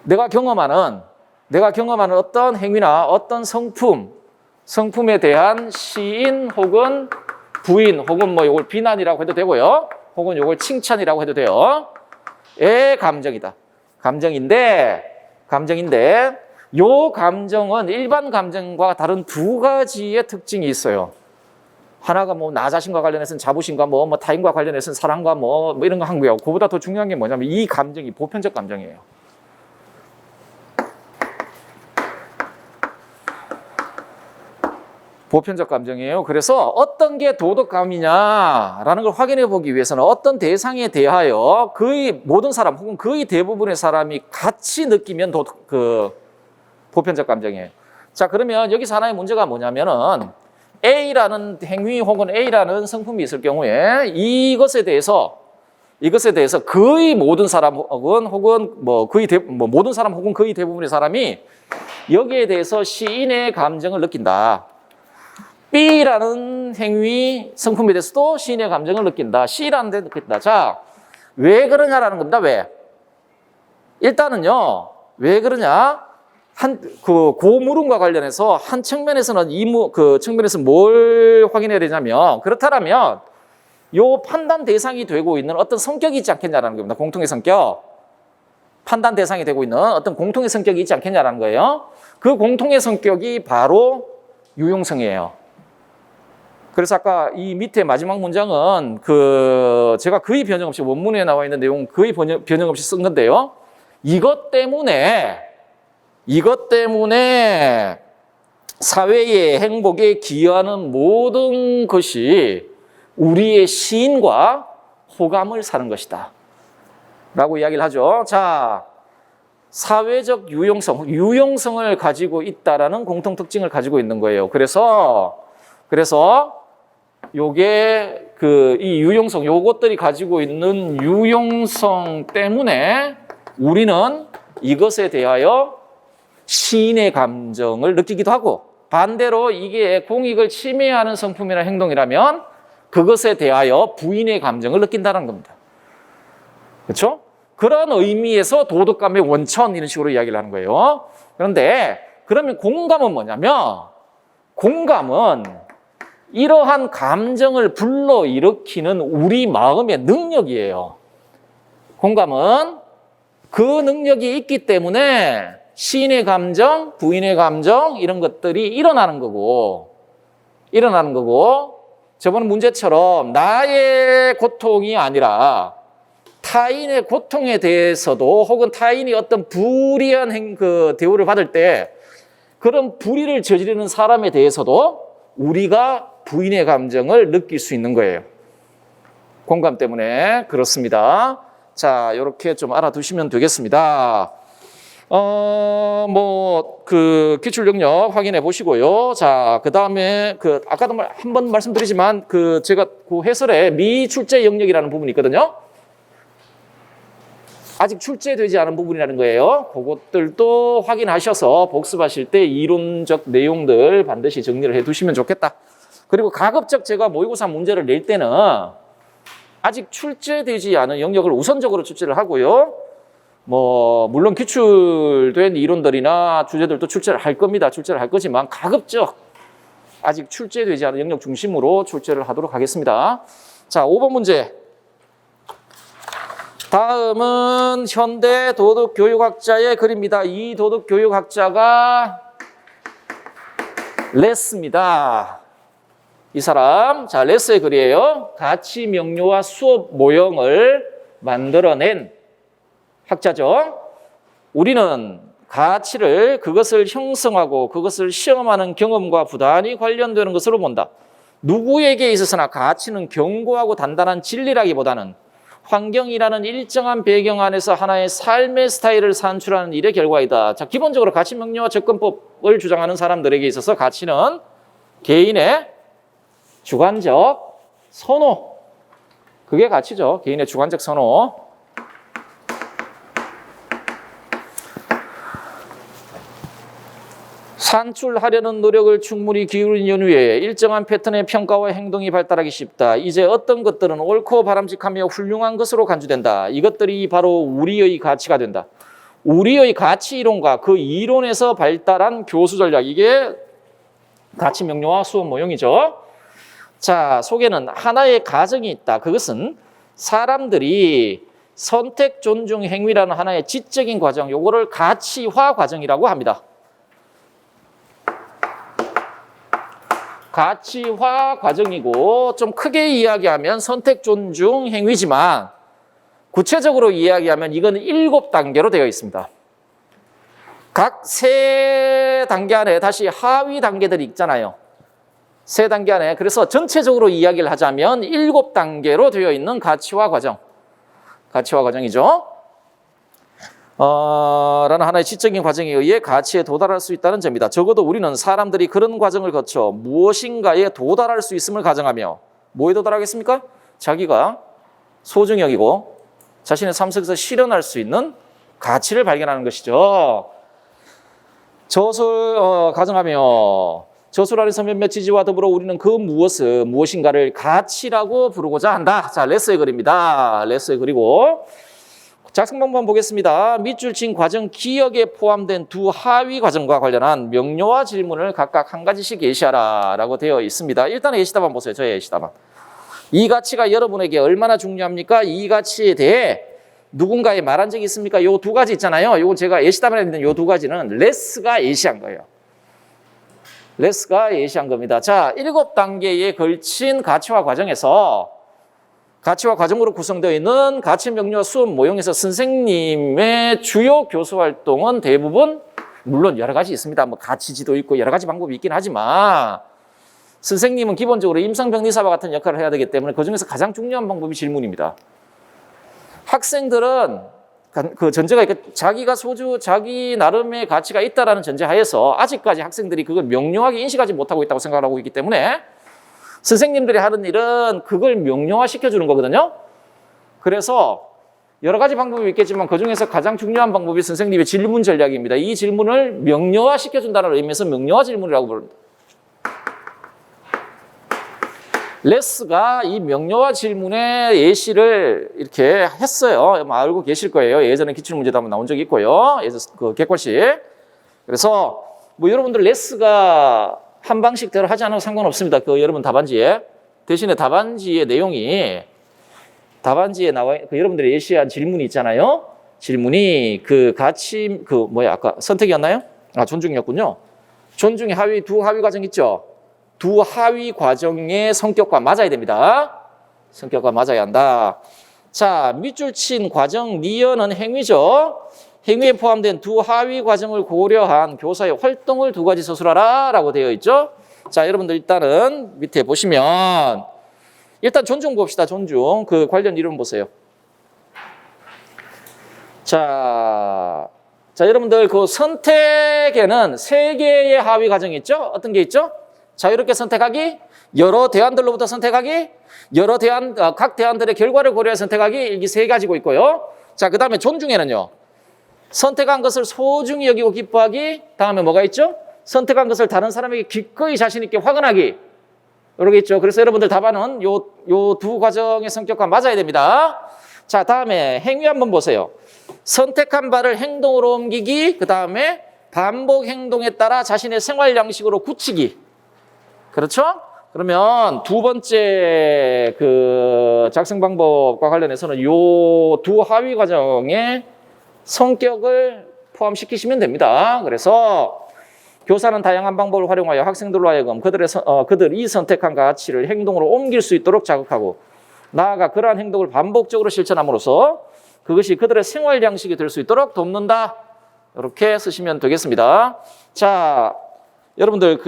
내가 경험하는 어떤 행위나 어떤 성품에 대한 시인 혹은 부인, 혹은 뭐 이걸 비난이라고 해도 되고요. 혹은 이걸 칭찬이라고 해도 돼요. 의 감정이다. 감정인데 요 감정은 일반 감정과 다른 두 가지의 특징이 있어요. 하나가 뭐 나 자신과 관련해서는 자부심과 뭐 타인과 관련해서는 사랑과 뭐 이런 거 한 거예요. 그보다 더 중요한 게 뭐냐면 이 감정이 보편적 감정이에요. 보편적 감정이에요. 그래서 어떤 게 도덕감이냐라는 걸 확인해 보기 위해서는 어떤 대상에 대하여 거의 모든 사람 혹은 거의 대부분의 사람이 같이 느끼면 보편적 감정이에요. 자, 그러면 여기서 하나의 문제가 뭐냐면은 A라는 행위 혹은 A라는 성품이 있을 경우에 이것에 대해서 거의 모든 사람 혹은 모든 사람 혹은 거의 대부분의 사람이 여기에 대해서 시인의 감정을 느낀다. B라는 행위 성품에 대해서도 시인의 감정을 느낀다. C라는 데 느낀다. 자, 왜 그러냐라는 겁니다. 왜? 일단은요, 왜 그러냐? 고물음과 관련해서 한 측면에서는 측면에서 뭘 확인해야 되냐면, 그렇다면 요 판단 대상이 되고 있는 어떤 성격이 있지 않겠냐라는 겁니다. 공통의 성격. 판단 대상이 되고 있는 어떤 공통의 성격이 있지 않겠냐라는 거예요. 그 공통의 성격이 바로 유용성이에요. 그래서 아까 이 밑에 마지막 문장은 제가 거의 변형 없이 원문에 나와 있는 내용 거의 변형 없이 쓴 건데요. 이것 때문에 사회의 행복에 기여하는 모든 것이 우리의 시인과 호감을 사는 것이다. 라고 이야기를 하죠. 자, 사회적 유용성을 가지고 있다라는 공통 특징을 가지고 있는 거예요. 그래서 요게 이 유용성, 요것들이 가지고 있는 유용성 때문에 우리는 이것에 대하여 시인의 감정을 느끼기도 하고, 반대로 이게 공익을 침해하는 성품이나 행동이라면 그것에 대하여 부인의 감정을 느낀다는 겁니다. 그렇죠? 그런 의미에서 도덕감의 원천 이런 식으로 이야기를 하는 거예요. 그런데 그러면 공감은 뭐냐면 공감은 이러한 감정을 불러일으키는 우리 마음의 능력이에요. 공감은 그 능력이 있기 때문에 시인의 감정, 부인의 감정 이런 것들이 일어나는 거고 저번 문제처럼 나의 고통이 아니라 타인의 고통에 대해서도 혹은 타인이 어떤 불이한 그 대우를 받을 때 그런 불의를 저지르는 사람에 대해서도 우리가 부인의 감정을 느낄 수 있는 거예요. 공감 때문에 그렇습니다. 자, 이렇게 좀 알아두시면 되겠습니다. 기출 영역 확인해 보시고요. 자, 그 다음에 아까도 한번 말씀드리지만 제가 그 해설에 미출제 영역이라는 부분이 있거든요. 아직 출제되지 않은 부분이라는 거예요. 그것들도 확인하셔서 복습하실 때 이론적 내용들 반드시 정리를 해 두시면 좋겠다. 그리고 가급적 제가 모의고사 문제를 낼 때는 아직 출제되지 않은 영역을 우선적으로 출제를 하고요. 물론 기출된 이론들이나 주제들도 출제를 할 겁니다. 출제를 할 거지만 가급적 아직 출제되지 않은 영역 중심으로 출제를 하도록 하겠습니다. 자, 5번 문제. 다음은 현대 도덕교육학자의 글입니다. 이 도덕교육학자가 레스입니다. 이 사람, 자, 레스의 글이에요. 가치 명료와 수업 모형을 만들어낸 학자죠. 우리는 가치를 그것을 형성하고 그것을 시험하는 경험과 부단히 관련되는 것으로 본다. 누구에게 있어서나 가치는 견고하고 단단한 진리라기보다는 환경이라는 일정한 배경 안에서 하나의 삶의 스타일을 산출하는 일의 결과이다. 자, 기본적으로 가치 명료와 접근법을 주장하는 사람들에게 있어서 가치는 개인의 주관적 선호. 그게 가치죠. 개인의 주관적 선호. 산출하려는 노력을 충분히 기울인 연후에 일정한 패턴의 평가와 행동이 발달하기 쉽다. 이제 어떤 것들은 옳고 바람직하며 훌륭한 것으로 간주된다. 이것들이 바로 우리의 가치가 된다. 우리의 가치 이론과 그 이론에서 발달한 교수 전략, 이게 가치 명료와 수업 모형이죠. 자, 속에는 하나의 가정이 있다. 그것은 사람들이 선택, 존중, 행위라는 하나의 지적인 과정, 요거를 가치화 과정이라고 합니다. 가치화 과정이고 좀 크게 이야기하면 선택, 존중, 행위지만 구체적으로 이야기하면 이건 7단계로 되어 있습니다. 각 3단계 안에 다시 하위 단계들이 있잖아요. 3단계 안에. 그래서 전체적으로 이야기를 하자면 7단계로 되어 있는 가치화 과정. 가치화 과정이죠. 라는 하나의 지적인 과정에 의해 가치에 도달할 수 있다는 점이다. 적어도 우리는 사람들이 그런 과정을 거쳐 무엇인가에 도달할 수 있음을 가정하며 뭐에 도달하겠습니까? 자기가 소중히 여기고 자신의 삶 속에서 실현할 수 있는 가치를 발견하는 것이죠. 저술 가정하며 저술 안에서 몇몇 지지와 더불어 우리는 그 무엇인가를 가치라고 부르고자 한다. 자, 레스의 글입니다. 레스의 글이고 작성 방법 보겠습니다. 밑줄 친 과정 기억에 포함된 두 하위 과정과 관련한 명료와 질문을 각각 한 가지씩 예시하라 라고 되어 있습니다. 일단 예시답안 보세요. 저의 예시답안. 이 가치가 여러분에게 얼마나 중요합니까? 이 가치에 대해 누군가에 말한 적이 있습니까? 요 2가지 있잖아요. 요거 제가 예시답안에 있는 요 2가지는 레스가 예시한 거예요. 레스가 예시한 겁니다. 자, 7단계에 걸친 가치화 과정에서 가치화 과정으로 구성되어 있는 가치 명료와 수업 모형에서 선생님의 주요 교수 활동은 대부분 물론 여러 가지 있습니다. 가치지도 있고 여러 가지 방법이 있긴 하지만 선생님은 기본적으로 임상병리사와 같은 역할을 해야 되기 때문에 그중에서 가장 중요한 방법이 질문입니다. 학생들은 그 전제가 있고 자기 나름의 가치가 있다라는 전제하에서 아직까지 학생들이 그걸 명료하게 인식하지 못하고 있다고 생각하고 있기 때문에 선생님들이 하는 일은 그걸 명료화 시켜주는 거거든요. 그래서 여러 가지 방법이 있겠지만 그중에서 가장 중요한 방법이 선생님의 질문 전략입니다. 이 질문을 명료화 시켜준다는 의미에서 명료화 질문이라고 부릅니다. 레스가 이 명료화 질문의 예시를 이렇게 했어요. 알고 계실 거예요. 예전에 기출문제도 한번 나온 적이 있고요. 그 객관식. 그래서 뭐 여러분들 레스가 한 방식대로 하지 않아도 상관없습니다. 그 여러분 답안지에. 대신에 답안지의 내용이 답안지에 나와 여러분들이 예시한 질문이 있잖아요. 질문이 그 가치 아까 선택이었나요? 아, 존중이었군요. 존중의 하위 두 하위 과정 있죠. 두 하위 과정의 성격과 맞아야 됩니다. 성격과 맞아야 한다. 자, 밑줄 친 과정 니은은 행위죠. 행위에 포함된 두 하위 과정을 고려한 교사의 활동을 두 가지 서술하라 라고 되어 있죠. 자, 여러분들 일단은 밑에 보시면 일단 존중 봅시다. 존중. 그 관련 이름 보세요. 자, 여러분들 그 선택에는 세 개의 하위 과정이 있죠. 어떤 게 있죠? 자유롭게 선택하기, 여러 대안들로부터 선택하기, 각 대안들의 결과를 고려해 선택하기, 이게 세 가지고 있고요. 자, 그 다음에 존중에는요. 선택한 것을 소중히 여기고 기뻐하기, 다음에 뭐가 있죠? 선택한 것을 다른 사람에게 기꺼이 자신 있게 확언하기. 이렇게 있죠. 그래서 여러분들 답안은 요 두 과정의 성격과 맞아야 됩니다. 자, 다음에 행위 한번 보세요. 선택한 바를 행동으로 옮기기, 그 다음에 반복 행동에 따라 자신의 생활 양식으로 굳히기. 그렇죠? 그러면 두 번째 그 작성 방법과 관련해서는 요 두 하위 과정의 성격을 포함시키시면 됩니다. 그래서 교사는 다양한 방법을 활용하여 학생들로 하여금 그들이 선택한 가치를 행동으로 옮길 수 있도록 자극하고 나아가 그러한 행동을 반복적으로 실천함으로써 그것이 그들의 생활 양식이 될 수 있도록 돕는다. 이렇게 쓰시면 되겠습니다. 자, 여러분들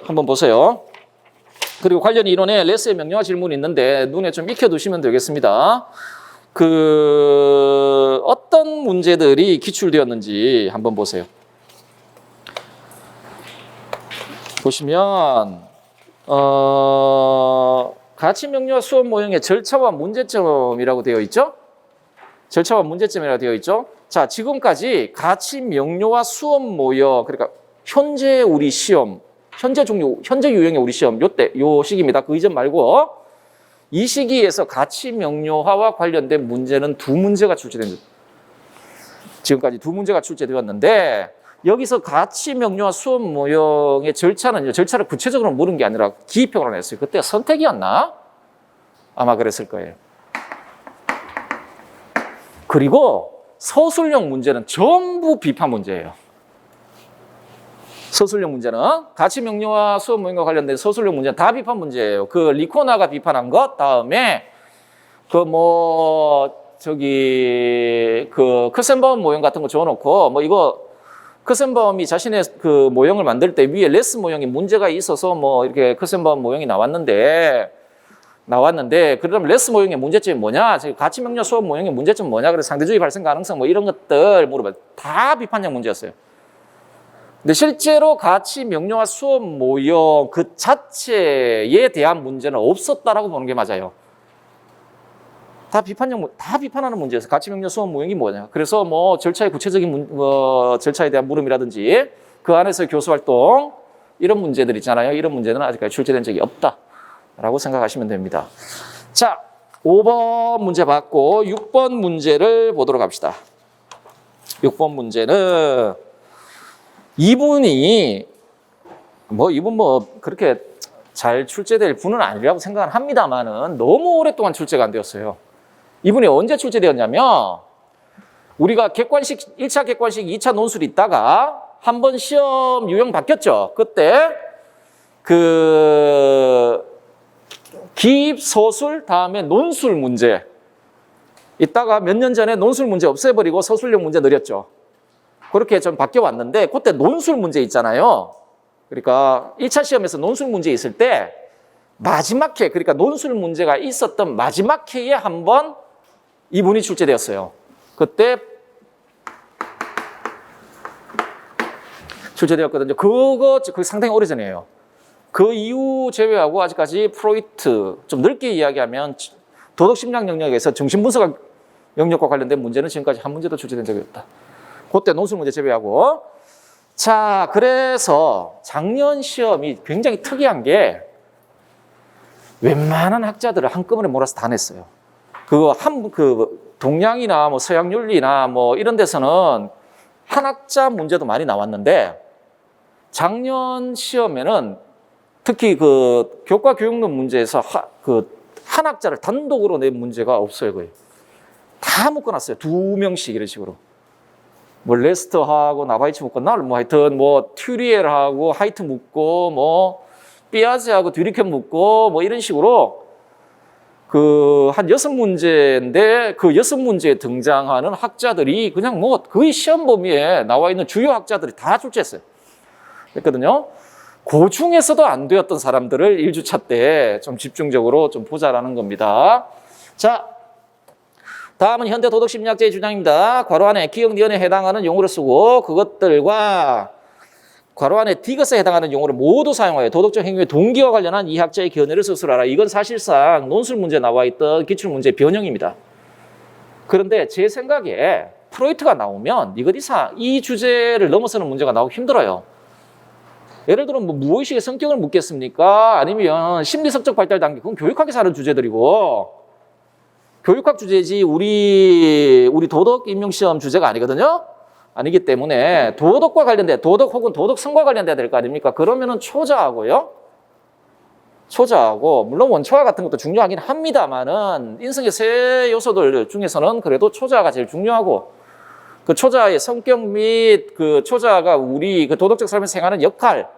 한번 보세요. 그리고 관련 이론에 레스의 명령어 질문이 있는데 눈에 좀 익혀두시면 되겠습니다. 어떤 문제들이 기출되었는지 한번 보세요. 보시면 가치 명료와 수업 모형의 절차와 문제점이라고 되어 있죠? 절차와 문제점이라고 되어 있죠? 자, 지금까지 가치 명료와 수업 모형, 그러니까 현재 우리 시험, 현재 유형의 우리 시험, 요 시기입니다. 그 이전 말고 이 시기에서 가치 명료화와 관련된 문제는 두 문제가 출제됩니다. 지금까지 두 문제가 출제되었는데 여기서 가치 명료와 수업 모형의 절차는요, 절차를 구체적으로 물은 게 아니라 기입형으로 냈어요. 그때 선택이었나? 아마 그랬을 거예요. 그리고 서술형 문제는 전부 비판 문제예요. 서술형 문제는 가치 명료와 수업 모형과 관련된 서술형 문제는 다 비판 문제예요. 그 리코나가 비판한 것, 다음에 크센바움 모형 같은 거 줘놓고 이거 크센바움이 자신의 그 모형을 만들 때 위에 레스 모형이 문제가 있어서 이렇게 크센바움 모형이 나왔는데 그럼 레스 모형의 문제점이 뭐냐? 가치 명료 수업 모형의 문제점은 뭐냐? 그래서 상대주의 발생 가능성 이런 것들 물어봐요. 다 비판형 문제였어요. 근데 실제로 가치 명료와 수업 모형 그 자체에 대한 문제는 없었다라고 보는 게 맞아요. 다 비판하는 문제였어요. 가치 명료 수업 모형이 뭐냐? 그래서 절차의 구체적인 절차에 대한 물음이라든지 그 안에서 교수 활동 이런 문제들 있잖아요. 이런 문제는 아직까지 출제된 적이 없다라고 생각하시면 됩니다. 자, 5번 문제 봤고 6번 문제를 보도록 합시다. 6번 문제는 이분 그렇게 잘 출제될 분은 아니라고 생각은 합니다만은 너무 오랫동안 출제가 안 되었어요. 이분이 언제 출제되었냐면 우리가 1차 객관식, 2차 논술이 있다가 한 번 시험 유형 바뀌었죠. 그때 기입, 서술, 다음에 논술 문제 있다가 몇 년 전에 논술 문제 없애버리고 서술형 문제 늘렸죠. 그렇게 좀 바뀌어 왔는데 그때 논술 문제 있잖아요. 그러니까 1차 시험에서 논술 문제 있을 때 마지막 회, 그러니까 논술 문제가 있었던 마지막 회에 한번 이분이 출제되었어요. 그때 출제되었거든요. 그거 상당히 오래전이에요. 그 이후 제외하고 아직까지 프로이트, 좀 넓게 이야기하면 도덕심리학 영역에서 정신분석 영역과 관련된 문제는 지금까지 한 문제도 출제된 적이 없다. 그때 논술 문제 제외하고. 자, 그래서 작년 시험이 굉장히 특이한 게 웬만한 학자들을 한꺼번에 몰아서 다 냈어요. 동양이나 서양윤리나 이런 데서는 한 학자 문제도 많이 나왔는데 작년 시험에는 특히 그 교과 교육론 문제에서 한 학자를 단독으로 낸 문제가 없어요, 거의. 다 묶어놨어요. 2명씩 이런 식으로. 뭐 레스터하고 나바이치 묶었나? 뭐 하여튼 뭐 튜리엘하고 하이트 묶고 뭐 삐아제하고 듀리켄 묶고 뭐 이런 식으로 그 한 6문제인데 그 6문제에 등장하는 학자들이 그냥 뭐 거의 시험 범위에 나와 있는 주요 학자들이 다 출제했어요. 그랬거든요. 그 중에서도 안 되었던 사람들을 1주차 때 좀 집중적으로 좀 보자라는 겁니다. 자, 다음은 현대 도덕 심리학자의 주장입니다. 괄호 안에 기억 니은에 해당하는 용어를 쓰고 그것들과 괄호 안에 디귿에 해당하는 용어를 모두 사용하여 도덕적 행위의 동기와 관련한 이 학자의 견해를 스스로하라. 이건 사실상 논술 문제에 나와 있던 기출문제 변형입니다. 그런데 제 생각에 프로이트가 나오면 이 주제를 넘어서는 문제가 나오기 힘들어요. 예를 들어 뭐 무의식의 성격을 묻겠습니까? 아니면 심리성적 발달 단계, 그건 교육학에서 하는 주제들이고 교육학 주제지 우리 도덕 임용시험 주제가 아니거든요. 아니기 때문에 도덕과 관련된 도덕 혹은 도덕성과 관련돼야 될 거 아닙니까? 그러면은 초자하고요. 초자하고 물론 원초와 같은 것도 중요하긴 합니다만은 인성의 세 요소들 중에서는 그래도 초자가 제일 중요하고 그 초자의 성격 및 그 초자가 우리 그 도덕적 삶에서 행하는 역할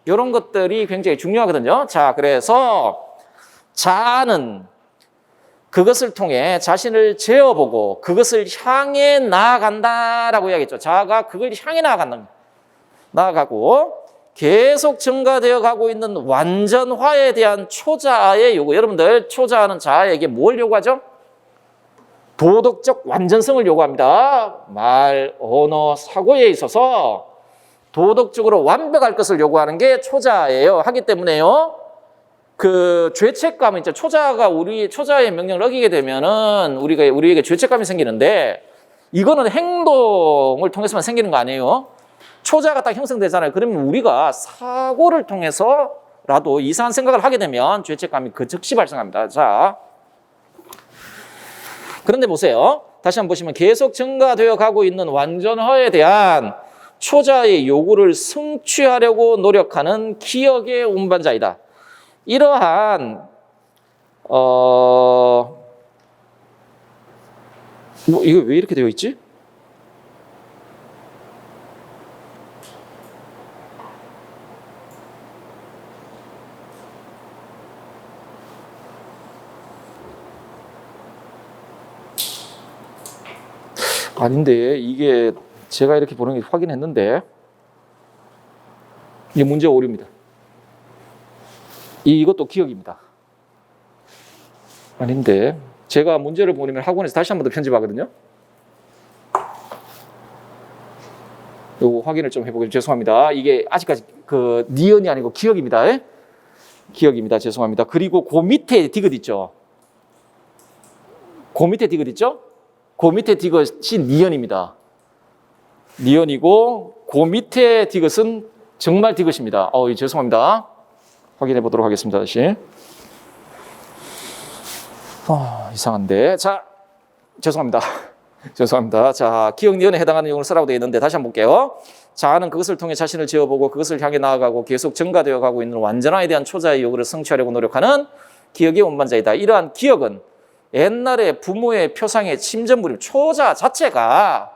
이런 것들이 굉장히 중요하거든요. 자, 그래서 자는 그것을 통해 자신을 재어보고 그것을 향해 나아간다라고 이야기했죠. 자아가 그걸 향해 나아가고 계속 증가되어 가고 있는 완전화에 대한 초자아의 요구. 여러분들 초자아는 자아에게 뭘 요구하죠? 도덕적 완전성을 요구합니다. 말, 언어, 사고에 있어서 도덕적으로 완벽할 것을 요구하는 게 초자아예요. 하기 때문에요. 그 죄책감은 이제 초자의 명령을 어기게 되면은 우리에게 죄책감이 생기는데 이거는 행동을 통해서만 생기는 거 아니에요? 초자가 딱 형성되잖아요. 그러면 우리가 사고를 통해서라도 이상한 생각을 하게 되면 죄책감이 그 즉시 발생합니다. 자, 그런데 보세요. 다시 한번 보시면 계속 증가되어 가고 있는 완전화에 대한 초자의 요구를 성취하려고 노력하는 기억의 운반자이다. 이러한 이거 왜 이렇게 되어 있지? 아닌데 이게 제가 이렇게 보는 게 확인했는데 이게 문제 오류입니다. 이것도 기억입니다. 아닌데 제가 문제를 보내면 학원에서 다시 한 번 더 편집하거든요. 요거 확인을 좀 해보겠습니다. 죄송합니다. 이게 아직까지 그 니은이 아니고 기억입니다. 기억입니다. 죄송합니다. 그리고 그 밑에 디귿 있죠. 그 밑에 디귿 있죠. 그 밑에 디귿이 니은입니다. 니은이고 그 밑에 디귿은 정말 디귿입니다. 죄송합니다. 확인해 보도록 하겠습니다. 다시. 이상한데. 자, 죄송합니다. 죄송합니다. 자, 기억 니은에 해당하는 용어를 쓰라고 되어 있는데 다시 한번 볼게요. 자아는 그것을 통해 자신을 지어보고 그것을 향해 나아가고 계속 증가되어 가고 있는 완전화에 대한 초자의 요구를 성취하려고 노력하는 기억의 운반자이다. 이러한 기억은 옛날에 부모의 표상의 침전물임, 초자 자체가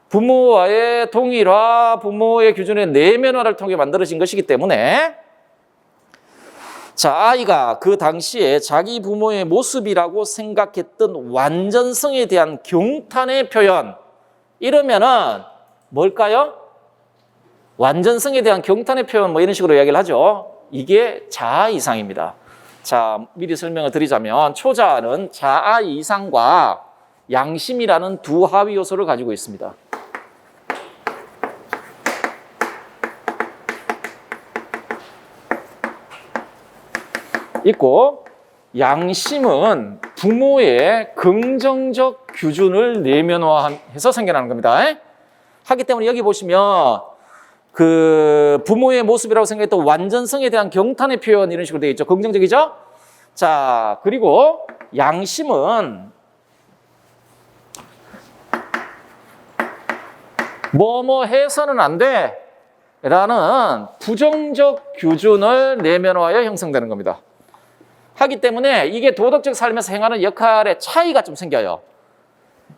부모와의 동일화, 부모의 기준의 내면화를 통해 만들어진 것이기 때문에 자, 아이가 그 당시에 자기 부모의 모습이라고 생각했던 완전성에 대한 경탄의 표현, 이러면은 뭘까요? 완전성에 대한 경탄의 표현 뭐 이런 식으로 이야기를 하죠. 이게 자아 이상입니다. 자, 미리 설명을 드리자면 초자아는 자아 이상과 양심이라는 두 하위 요소를 가지고 있습니다. 있고 양심은 부모의 긍정적 규준을 내면화해서 생겨나는 겁니다. 하기 때문에 여기 보시면 그 부모의 모습이라고 생각했던 완전성에 대한 경탄의 표현 이런 식으로 되어 있죠. 긍정적이죠? 자, 그리고 양심은 뭐뭐 해서는 안 돼. 라는 부정적 규준을 내면화하여 형성되는 겁니다. 하기 때문에 이게 도덕적 삶에서 행하는 역할의 차이가 좀 생겨요.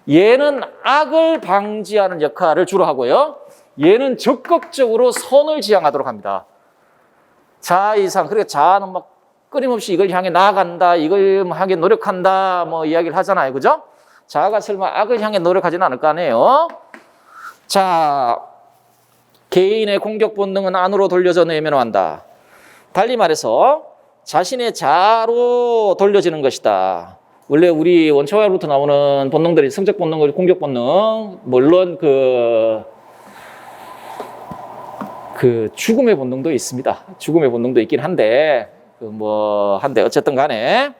얘는 악을 방지하는 역할을 주로 하고요. 얘는 적극적으로 선을 지향하도록 합니다. 자아 이상, 그러니까 자아는 막 끊임없이 이걸 향해 나아간다, 이걸 향해 노력한다, 뭐 이야기를 하잖아요. 그죠? 자아가 설마 악을 향해 노력하지는 않을 거 아니에요? 자, 개인의 공격 본능은 안으로 돌려져 내면화한다. 달리 말해서 자신의 자아로 돌려지는 것이다. 원래 우리 원초화로부터 나오는 본능들이 성적 본능, 공격 본능, 물론 그 죽음의 본능도 있습니다. 죽음의 본능도 있긴 한데, 어쨌든 간에.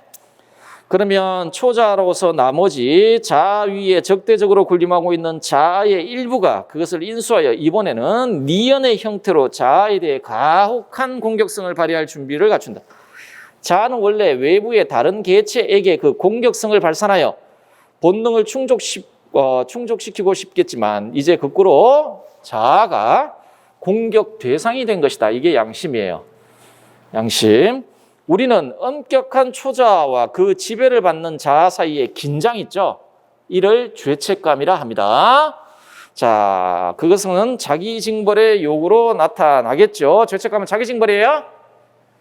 그러면 초자로서 나머지 자아 위에 적대적으로 군림하고 있는 자아의 일부가 그것을 인수하여 이번에는 니언의 형태로 자아에 대해 가혹한 공격성을 발휘할 준비를 갖춘다. 자아는 원래 외부의 다른 개체에게 그 공격성을 발산하여 본능을 충족시키고 싶겠지만 이제 거꾸로 자아가 공격 대상이 된 것이다. 이게 양심이에요. 양심. 우리는 엄격한 초자아와 그 지배를 받는 자아 사이에 긴장이 있죠. 이를 죄책감이라 합니다. 자, 그것은 자기징벌의 요구로 나타나겠죠. 죄책감은 자기징벌이에요.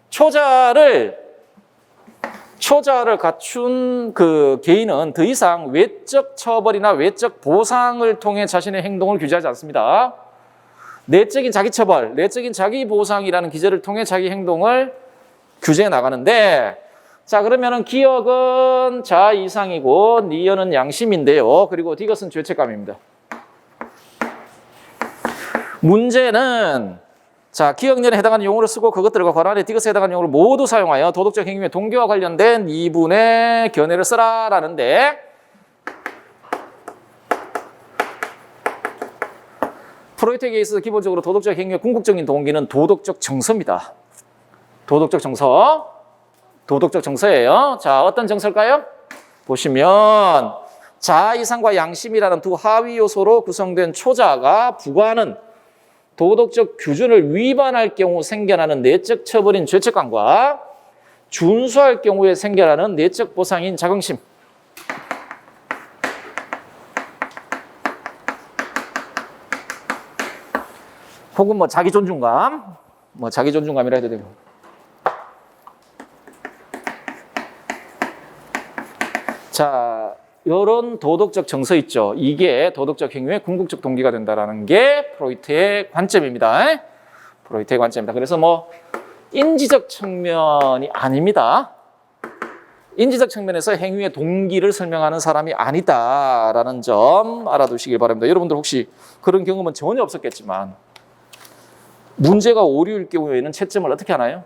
초자아를 갖춘 그 개인은 더 이상 외적 처벌이나 외적 보상을 통해 자신의 행동을 규제하지 않습니다. 내적인 자기 처벌, 내적인 자기 보상이라는 기제를 통해 자기 행동을 규제해 나가는데, 자, 그러면은 기억은 자아 이상이고 니언은 양심인데요. 그리고 디귿은 죄책감입니다. 문제는 자, 기억력에 해당하는 용어를 쓰고 그것들과 관한의 디귿에 해당하는 용어를 모두 사용하여 도덕적 행위의 동기와 관련된 이분의 견해를 써라라는데, 프로이트에게 있어서 기본적으로 도덕적 행위의 궁극적인 동기는 도덕적 정서입니다. 도덕적 정서예요. 자, 어떤 정서일까요? 보시면 자아 이상과 양심이라는 두 하위 요소로 구성된 초자가 부과하는 도덕적 규준을 위반할 경우 생겨나는 내적 처벌인 죄책감과 준수할 경우에 생겨나는 내적 보상인 자긍심. 혹은 자기 존중감, 자기 존중감이라 해도 되고. 자, 이런 도덕적 정서 있죠. 이게 도덕적 행위의 궁극적 동기가 된다는 게 프로이트의 관점입니다. 프로이트의 관점입니다. 그래서 인지적 측면이 아닙니다. 인지적 측면에서 행위의 동기를 설명하는 사람이 아니다라는 점 알아두시길 바랍니다. 여러분들 혹시 그런 경험은 전혀 없었겠지만 문제가 오류일 경우에는 채점을 어떻게 하나요?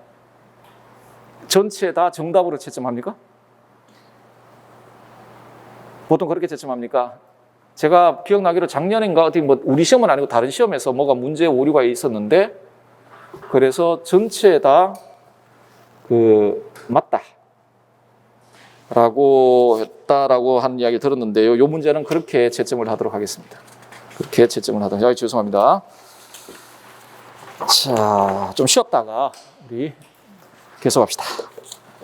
전체 다 정답으로 채점합니까? 보통 그렇게 채점합니까? 제가 기억나기로 작년인가 어디 우리 시험은 아니고 다른 시험에서 뭐가 문제 오류가 있었는데 그래서 전체 다 맞다 라고 했다라고 하는 이야기 들었는데요. 이 문제는 그렇게 채점을 하도록 하겠습니다. 그렇게 채점을 하도록. 죄송합니다. 자, 좀 쉬었다가 우리 계속합시다.